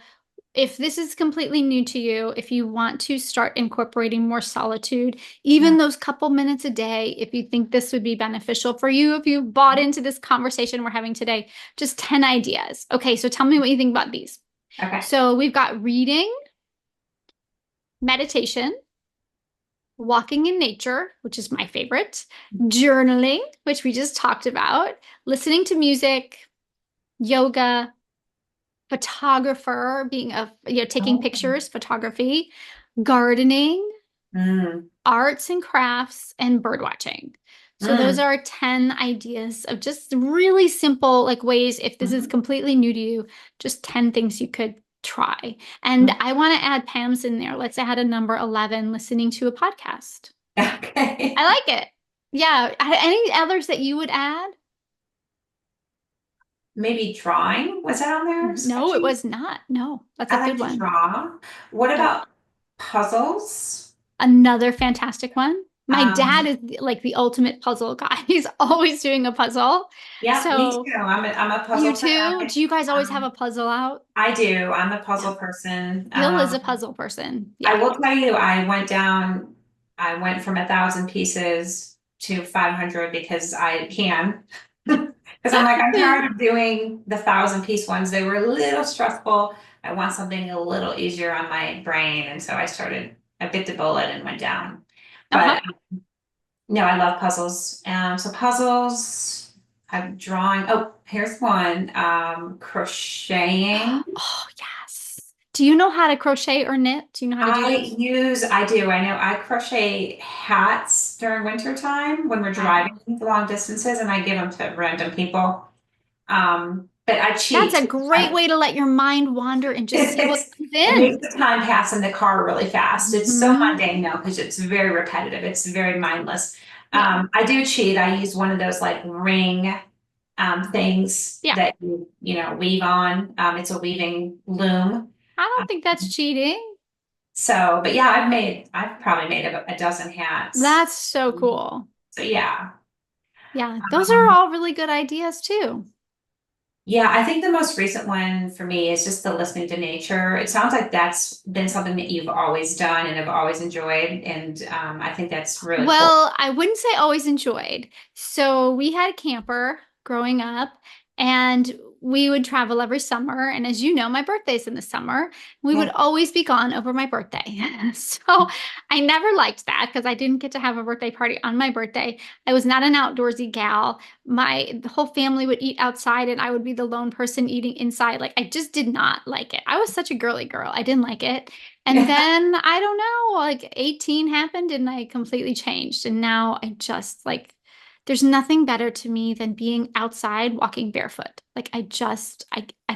S1: if this is completely new to you, if you want to start incorporating more solitude, even
S2: that.
S1: those couple minutes a day, if you think this would be beneficial for you, if you bought into this conversation we're having today, just 10 ideas. Okay. So tell me what you think about these.
S2: Okay.
S1: So we've got reading, meditation, walking in nature, which is my favorite, journaling, which we just talked about, listening to music, yoga, photographer, being taking
S2: Oh.
S1: pictures, photography, gardening,
S2: Mm.
S1: arts and crafts, and bird watching. So those
S2: Mm.
S1: are 10 ideas of just really simple like ways, if this is
S2: Mhm.
S1: completely new to you, just 10 things you could try. And
S2: Mm.
S1: I want to add Pam's in there. Let's add a number 11, listening to a podcast. I
S2: Okay.
S1: like it. Yeah. Any others that you would add?
S2: Maybe drawing. Was that on there?
S1: No, it
S2: Sketching?
S1: was not. No, that's a
S2: I like
S1: good
S2: to
S1: one.
S2: draw. What
S1: Yep.
S2: about puzzles?
S1: Another fantastic one. My dad
S2: Um,
S1: is like the ultimate puzzle guy. He's always doing a puzzle.
S2: yeah, me
S1: So,
S2: too. I'm a
S1: you
S2: puzzle
S1: too?
S2: fanatic.
S1: Do you guys always have
S2: Um,
S1: a puzzle out?
S2: I do. I'm a
S1: Yeah.
S2: puzzle person.
S1: Bill is a puzzle person.
S2: I
S1: Yeah.
S2: will tell you, I went from 1,000 pieces to 500 because I can. Because I'm like, I'm tired of doing the 1,000 piece ones. They were a little stressful. I want something a little easier on my brain. And so I bit the bullet and went down.
S1: Uh-huh.
S2: But no, I love puzzles. So puzzles, I'm drawing. Oh, here's one. Crocheting.
S1: Oh, yes. Do you know how to crochet or knit? Do you know how to do those?
S2: I do. I know I crochet hats during winter time when we're
S1: Wow.
S2: driving long distances and I give them to random people. But I
S1: That's
S2: cheat.
S1: a great way to let your mind wander and just see what comes
S2: It makes
S1: in.
S2: the time pass in the car really fast. It's so
S1: Hmm.
S2: mundane though, because it's very repetitive. It's very mindless.
S1: Yeah.
S2: I do cheat. I use one of those like ring things
S1: Yeah.
S2: that you weave on. It's a weaving loom.
S1: I don't think that's cheating.
S2: So, but yeah, I've probably made a dozen hats.
S1: That's so cool.
S2: So yeah.
S1: Yeah, those are
S2: Um,
S1: all really good ideas too.
S2: yeah, I think the most recent one for me is just the listening to nature. It sounds like that's been something that you've always done and have always enjoyed. And I think that's really cool.
S1: Well, I wouldn't say always enjoyed. So we had a camper growing up and we would travel every summer. And as you know, my birthday's in the summer. We would
S2: Yeah.
S1: always be gone over my birthday. So I never liked that because I didn't get to have a birthday party on my birthday. I was not an outdoorsy gal. The whole family would eat outside and I would be the lone person eating inside. Like I just did not like it. I was such a girly girl. I didn't like it. And then I don't know, like 18 happened and I completely changed. And now I just like, there's nothing better to me than being outside walking barefoot. Like I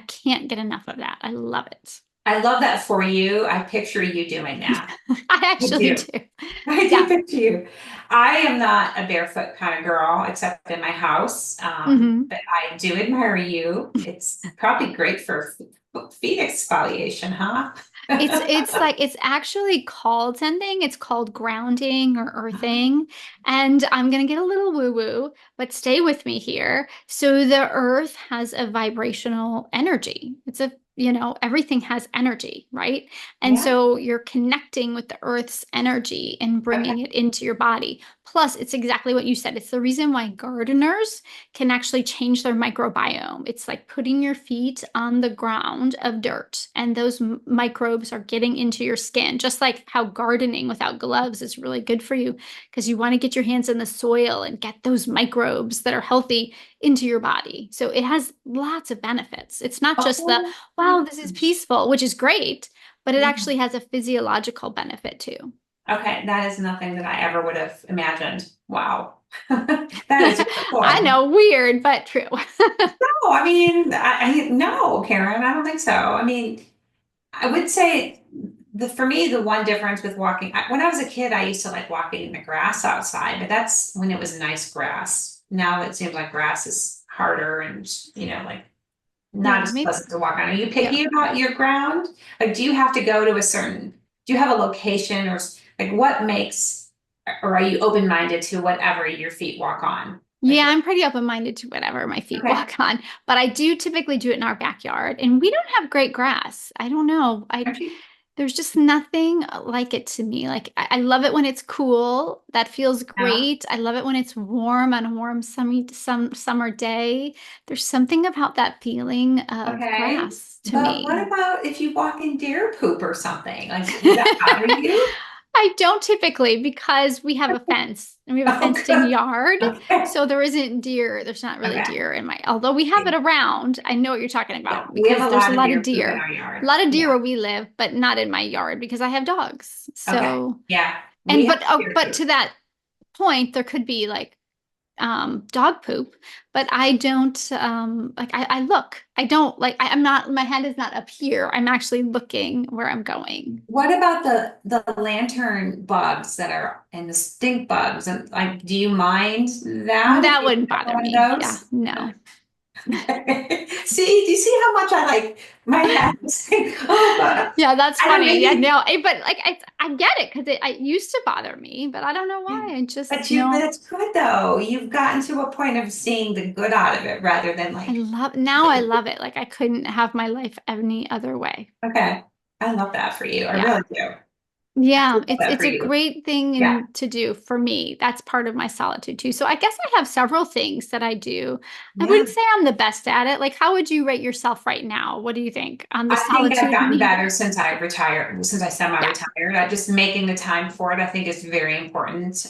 S1: can't get enough of that. I love it.
S2: I love that for you. I picture you doing that.
S1: I
S2: I
S1: actually
S2: do.
S1: do.
S2: I do
S1: Yeah.
S2: picture you. I am not a barefoot kind of girl, except in my house.
S1: Hmm.
S2: But I do admire you. It's probably great for feet exfoliation, huh?
S1: It's like it's actually called something. It's called grounding or earthing. And I'm gonna get a little woo-woo, but stay with me here. So the earth has a vibrational energy. everything has energy, right? And
S2: Yeah.
S1: so you're connecting with the earth's energy and
S2: Okay.
S1: bringing it into your body. Plus, it's exactly what you said. It's the reason why gardeners can actually change their microbiome. It's like putting your feet on the ground of dirt, and those microbes are getting into your skin, just like how gardening without gloves is really good for you because you want to get your hands in the soil and get those microbes that are healthy into your body. So it has lots of benefits. It's not just the,
S2: Oh my
S1: wow, this is
S2: gosh.
S1: peaceful, which is great, but it
S2: Yeah.
S1: actually has a physiological benefit too.
S2: Okay, that is nothing that I ever would have imagined. Wow. That is really
S1: I
S2: cool.
S1: know, weird, but true.
S2: No, I mean, no, Karen, I don't think so. I mean, I would say for me, the one difference with walking, when I was a kid, I used to like walking in the grass outside, but that's when it was nice grass. Now it seems like grass is harder and, like not
S1: Yeah,
S2: as
S1: maybe.
S2: pleasant to walk on. Are you
S1: Yeah.
S2: picky about your ground? Like, do you have to go to do you have a location or like what makes, or are you open-minded to whatever your feet walk on? Like,
S1: Yeah, I'm pretty open-minded to whatever my feet
S2: okay.
S1: walk on, but I do typically do it in our backyard, and we don't have great grass. I don't know.
S2: Okay.
S1: There's just nothing like it to me. Like I love it when it's cool. That feels
S2: Yeah.
S1: great. I love it when it's warm on a warm summer day. There's something about that feeling of
S2: Okay.
S1: grass to
S2: But what
S1: me.
S2: about if you walk in deer poop or something? Like, does that bother you?
S1: I don't typically because we have a fence and we have a
S2: Oh,
S1: fenced in
S2: good.
S1: yard.
S2: Okay.
S1: So there isn't deer. There's not really
S2: Okay.
S1: deer in although we have it around. I know what you're talking
S2: Yeah,
S1: about
S2: we have
S1: because
S2: a
S1: there's a
S2: lot of
S1: lot of
S2: deer poop in
S1: deer.
S2: our
S1: A
S2: yard.
S1: lot of deer
S2: Yeah.
S1: where we live, but not in my yard because I have dogs.
S2: Okay.
S1: So,
S2: Yeah. We
S1: and
S2: have
S1: but
S2: deer
S1: but
S2: poop.
S1: to that point, there could be like dog poop, but I don't like I look. I don't like I'm not my head is not up here. I'm actually looking where I'm going.
S2: What about the lantern bugs that are and the stink bugs? And like, do you mind that if
S1: That
S2: you
S1: wouldn't
S2: have
S1: bother
S2: one of
S1: me. Yeah,
S2: those?
S1: no.
S2: Okay. See, do you see how much I like my head? Oh, but
S1: Yeah, that's
S2: I don't
S1: funny. Yeah,
S2: maybe,
S1: no, but like I get it because it used to bother me, but I don't know why. I just
S2: but
S1: no.
S2: it's good though. You've gotten to a point of seeing the good out of it rather than like,
S1: I love it. Like I couldn't have my life any other way.
S2: okay, I love that for you. I
S1: Yeah.
S2: really do. I
S1: Yeah,
S2: love that for
S1: it's a
S2: you.
S1: great thing
S2: Yeah.
S1: to do for me. That's part of my solitude too. So I guess I have several things that I do. I
S2: Yeah.
S1: wouldn't say I'm the best at it. Like, how would you rate yourself right now? What do you think on the
S2: I think I've
S1: solitude
S2: gotten better
S1: meter?
S2: since I retired, since I
S1: Yeah.
S2: semi-retired. I just making the time for it, I think is very important.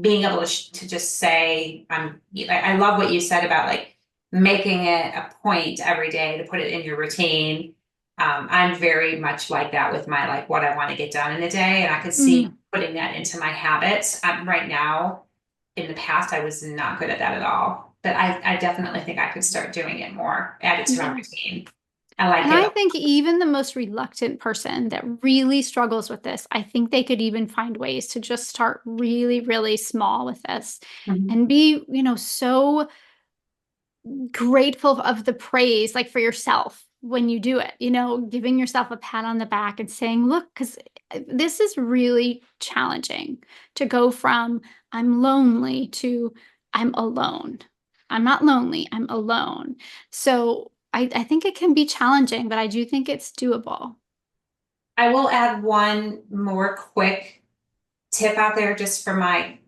S2: Being able to just say, I love what you said about like making it a point every day to put it in your routine. I'm very much like that with my like what I want to get done in a day, and I could see
S1: Mm,
S2: putting that into my habits. Right now, in the past, I was not good at that at all, but I definitely think I could start doing it more, add it to my
S1: yeah.
S2: routine. I like
S1: And
S2: it.
S1: I think even the most reluctant person that really struggles with this, I think they could even find ways to just start really, really small with this
S2: Mhm.
S1: and be, so grateful of the praise, like for yourself when you do it, giving yourself a pat on the back and saying, look, because this is really challenging to go from I'm lonely to I'm alone. I'm not lonely, I'm alone. So I think it can be challenging, but I do think it's doable.
S2: I will add one more quick tip out there just for my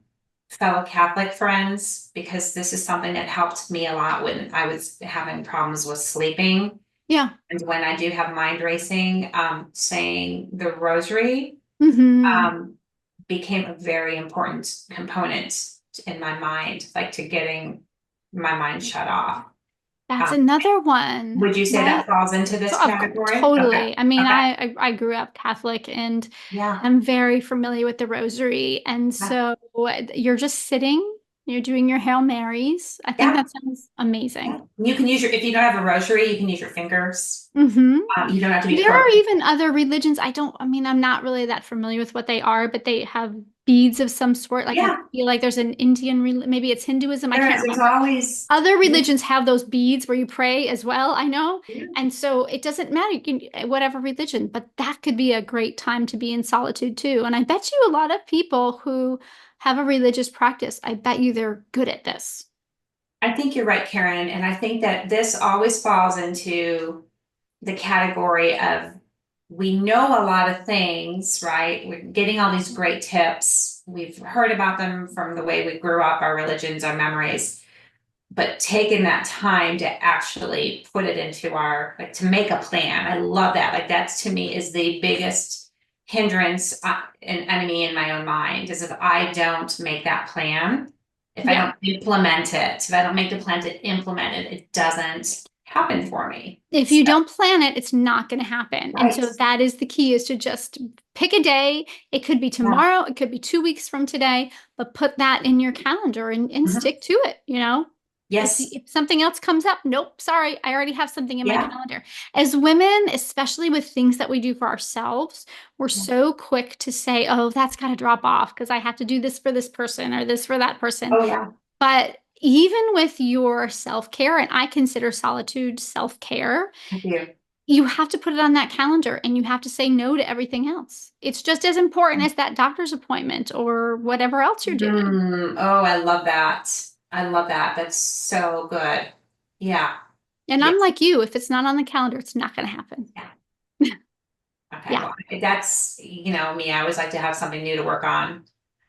S2: fellow Catholic friends, because this is something that helped me a lot when I was having problems with sleeping.
S1: Yeah.
S2: And when I do have mind racing, saying the rosary
S1: Hmm.
S2: um, became a very important component in my mind, like to getting my mind shut off.
S1: That's
S2: Um,
S1: another one,
S2: would you say that
S1: right?
S2: falls into this category? Okay.
S1: Totally. I mean,
S2: Okay.
S1: I grew up Catholic and
S2: Yeah.
S1: I'm very familiar with the rosary. And
S2: Yeah.
S1: so you're just sitting, you're doing your Hail Marys. I think
S2: Yeah.
S1: that sounds
S2: Yeah.
S1: amazing.
S2: You can use if you don't have a rosary, you can use your fingers.
S1: Hmm.
S2: You don't have to be
S1: There are
S2: perfect.
S1: even other religions. I mean, I'm not really that familiar with what they are, but they have beads of some sort. Like I
S2: Yeah,
S1: feel like there's an maybe it's Hinduism. I
S2: there
S1: can't
S2: is. There's
S1: remember.
S2: always,
S1: Other
S2: yeah,
S1: religions have those beads where you pray as well, I know.
S2: yeah.
S1: And so it doesn't matter, you can, whatever religion, but that could be a great time to be in solitude too. And I bet you a lot of people who have a religious practice, I bet you they're good at this.
S2: I think you're right, Karen. And I think that this always falls into the category of we know a lot of things, right? We're getting all these great tips. We've heard about them from the way we grew up, our religions, our memories, but taking that time to actually put it into our, like to make a plan. I love that. Like that's to me is the biggest hindrance and enemy in my own mind is if I don't make that plan, if I
S1: Yeah.
S2: don't implement it, if I don't make the plan to implement it, it doesn't happen for me.
S1: If
S2: So,
S1: you don't plan it, it's not going to happen. And
S2: right.
S1: so that is the key is to just pick a day. It could be
S2: Yeah.
S1: tomorrow, it could be 2 weeks from today, but put that in your calendar and
S2: Mhm.
S1: stick to it, you know?
S2: Yes.
S1: If something else comes up, nope, sorry, I already have something in my
S2: Yeah.
S1: calendar. As women, especially with things that we do for ourselves, we're
S2: Yeah.
S1: so quick to say, oh, that's got to drop off because I have to do this for this person or this for that person.
S2: Oh, yeah.
S1: But even with your self-care, and I consider solitude self-care,
S2: I do.
S1: you have to put it on that calendar and you have to say no to everything else. It's just as important as that doctor's appointment or whatever else you're doing.
S2: Oh, I love that. I love that. That's so good. Yeah.
S1: And I'm
S2: Yes.
S1: like you, if it's not on the calendar, it's not going to happen.
S2: Yeah. Okay.
S1: Yeah.
S2: Well, that's, me. I always like to have something new to work on.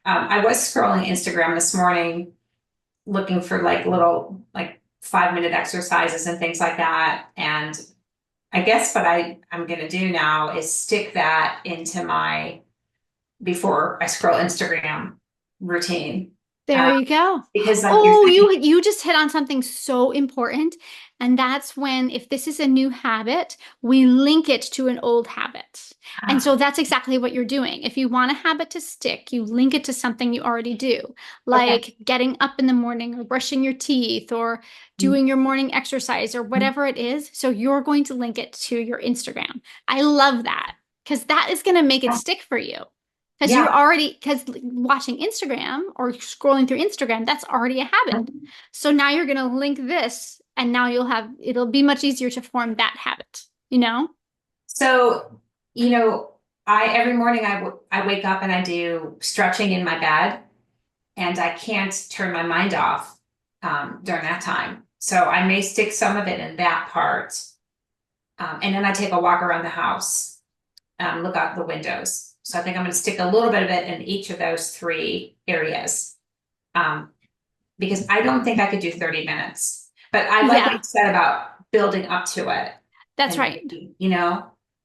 S2: I was scrolling Instagram this morning looking for like little, like 5-minute exercises and things like that. And I guess what I'm going to do now is stick that into my before I scroll Instagram routine.
S1: There
S2: Uh,
S1: you go.
S2: because like you're
S1: Oh,
S2: saying,
S1: you just hit on something so important. And that's when, if this is a new habit, we link it to an old habit. And so that's exactly what you're doing. If you want a habit to stick, you link it to something you already do,
S2: okay.
S1: like getting up in the morning or brushing your teeth or
S2: Mhm.
S1: doing your morning exercise or whatever it is. So you're going to link it to your Instagram. I love that because that is going to make it
S2: Yeah.
S1: stick for you. Because you're
S2: Yeah.
S1: already, because watching Instagram or scrolling through Instagram, that's already a habit.
S2: Mhm.
S1: So now you're going to link this and now it'll be much easier to form that habit, you know?
S2: So, every morning I wake up and I do stretching in my bed and I can't turn my mind off during that time. So I may stick some of it in that part. And then I take a walk around the house, look out the windows. So I think I'm going to stick a little bit of it in each of those three areas. Um, because I don't think I could do 30 minutes. But I like what you
S1: Yeah,
S2: said about building up to it.
S1: that's
S2: And,
S1: right.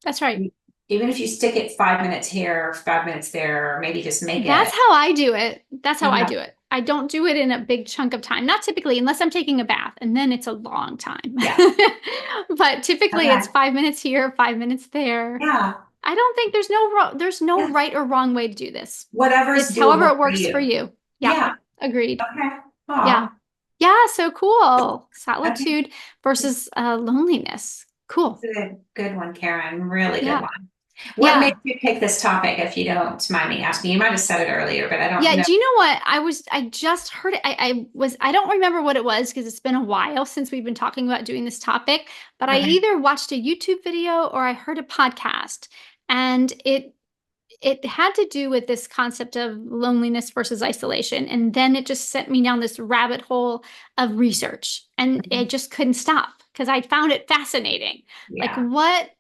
S1: That's right.
S2: even if you stick it 5 minutes here, 5 minutes there, or maybe just make
S1: That's
S2: it.
S1: how I do it. That's how I
S2: Yeah.
S1: do it. I don't do it in a big chunk of time. Not typically, unless I'm taking a bath, and then it's a long time.
S2: Yeah.
S1: But typically it's
S2: Okay.
S1: 5 minutes here, 5 minutes there.
S2: Yeah.
S1: I don't think there's no
S2: Yeah.
S1: right or wrong way to do this.
S2: Whatever's
S1: It's however
S2: doable
S1: it
S2: for
S1: works for
S2: you.
S1: you. Yeah,
S2: Yeah.
S1: agreed.
S2: Okay.
S1: Yeah.
S2: Oh,
S1: Yeah, so cool.
S2: okay.
S1: Solitude versus loneliness. Cool.
S2: Good one, Karen. Really good
S1: Yeah.
S2: one. What made
S1: Yeah.
S2: you pick this topic, if you don't mind me asking? You might have said it earlier, but I don't
S1: Yeah,
S2: know.
S1: do you know what? I just heard it. I don't remember what it was because it's been a while since we've been talking about doing this topic, but I
S2: Okay.
S1: either watched a YouTube video or I heard a podcast and it had to do with this concept of loneliness versus isolation. And then it just sent me down this rabbit hole of research and I just couldn't stop because I found it fascinating. Like
S2: Yeah.
S1: what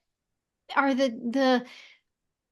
S1: are the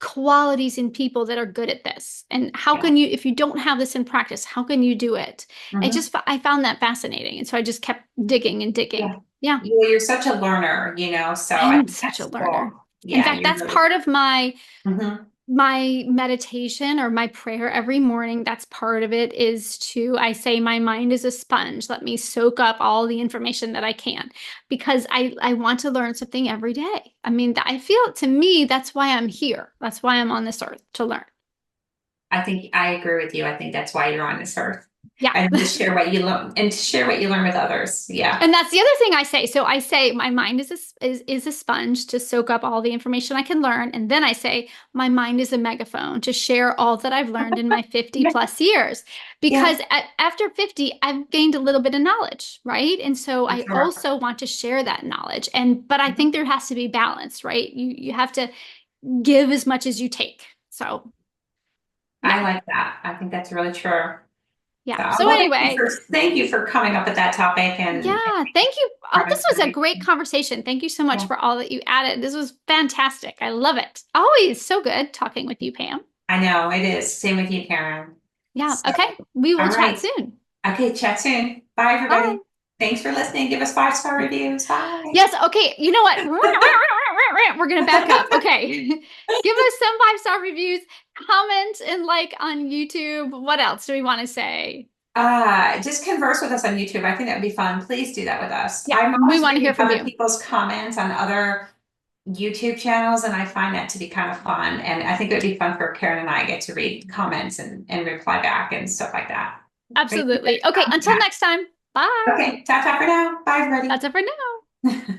S1: qualities in people that are good at this? And how
S2: Yeah.
S1: can you, if you don't have this in practice, how can you do it?
S2: Hmm.
S1: I found that fascinating. And so I just kept digging and digging.
S2: Yeah.
S1: Yeah.
S2: Well, you're such a learner, so I
S1: I'm
S2: think
S1: such a
S2: that's
S1: learner.
S2: cool.
S1: In
S2: Yeah,
S1: fact,
S2: you're
S1: that's
S2: really.
S1: part of
S2: Hmm.
S1: my meditation or my prayer every morning. That's part of it is to, I say, my mind is a sponge. Let me soak up all the information that I can because I want to learn something every day. I mean, I feel to me, that's why I'm here. That's why I'm on this earth to learn.
S2: I think I agree with you. I think that's why you're on this earth.
S1: Yeah.
S2: And to share what you learn and to share what you learn with others. Yeah.
S1: And that's the other thing I say. So I say my mind is a sponge to soak up all the information I can learn, and then I say my mind is a megaphone to share all that I've learned in my 50
S2: Yeah.
S1: plus years.
S2: Yeah.
S1: Because after 50, I've gained a little bit of knowledge, right? And so
S2: For
S1: I
S2: sure.
S1: also want to share that knowledge. But I
S2: Mhm.
S1: think there has to be balance, right? You have to give as much as you take. So
S2: I
S1: yeah.
S2: like that. I think that's really true.
S1: Yeah.
S2: So,
S1: So
S2: well,
S1: anyway,
S2: thank you for coming up with that topic and
S1: yeah, thank you.
S2: having
S1: This was a
S2: fun.
S1: great conversation. Thank you so much
S2: Yeah,
S1: for all that you added. This was fantastic. I love it. Always so good talking with you, Pam.
S2: I know it is. Same with you, Karen.
S1: Yeah.
S2: So,
S1: Okay. We will
S2: all
S1: chat
S2: right.
S1: soon.
S2: Okay, chat soon. Bye,
S1: Bye.
S2: everybody. Thanks for listening. Give us 5-star reviews. Bye.
S1: Yes. Okay. You know what? We're going to back up. Okay. Give us some 5-star reviews, comment, and like on YouTube. What else do we want to say?
S2: Just converse with us on YouTube. I think that would be fun. Please do that with us.
S1: Yeah.
S2: I'm
S1: We
S2: always
S1: want to hear
S2: reading
S1: from
S2: other
S1: you.
S2: people's comments on other YouTube channels, and I find that to be kind of fun. And I think it would be fun for Karen and I get to read comments and reply back and stuff like that. Great.
S1: Absolutely. Okay. Until next time. Bye.
S2: Okay, ta-ta for now. Bye, everybody.
S1: That's it for now.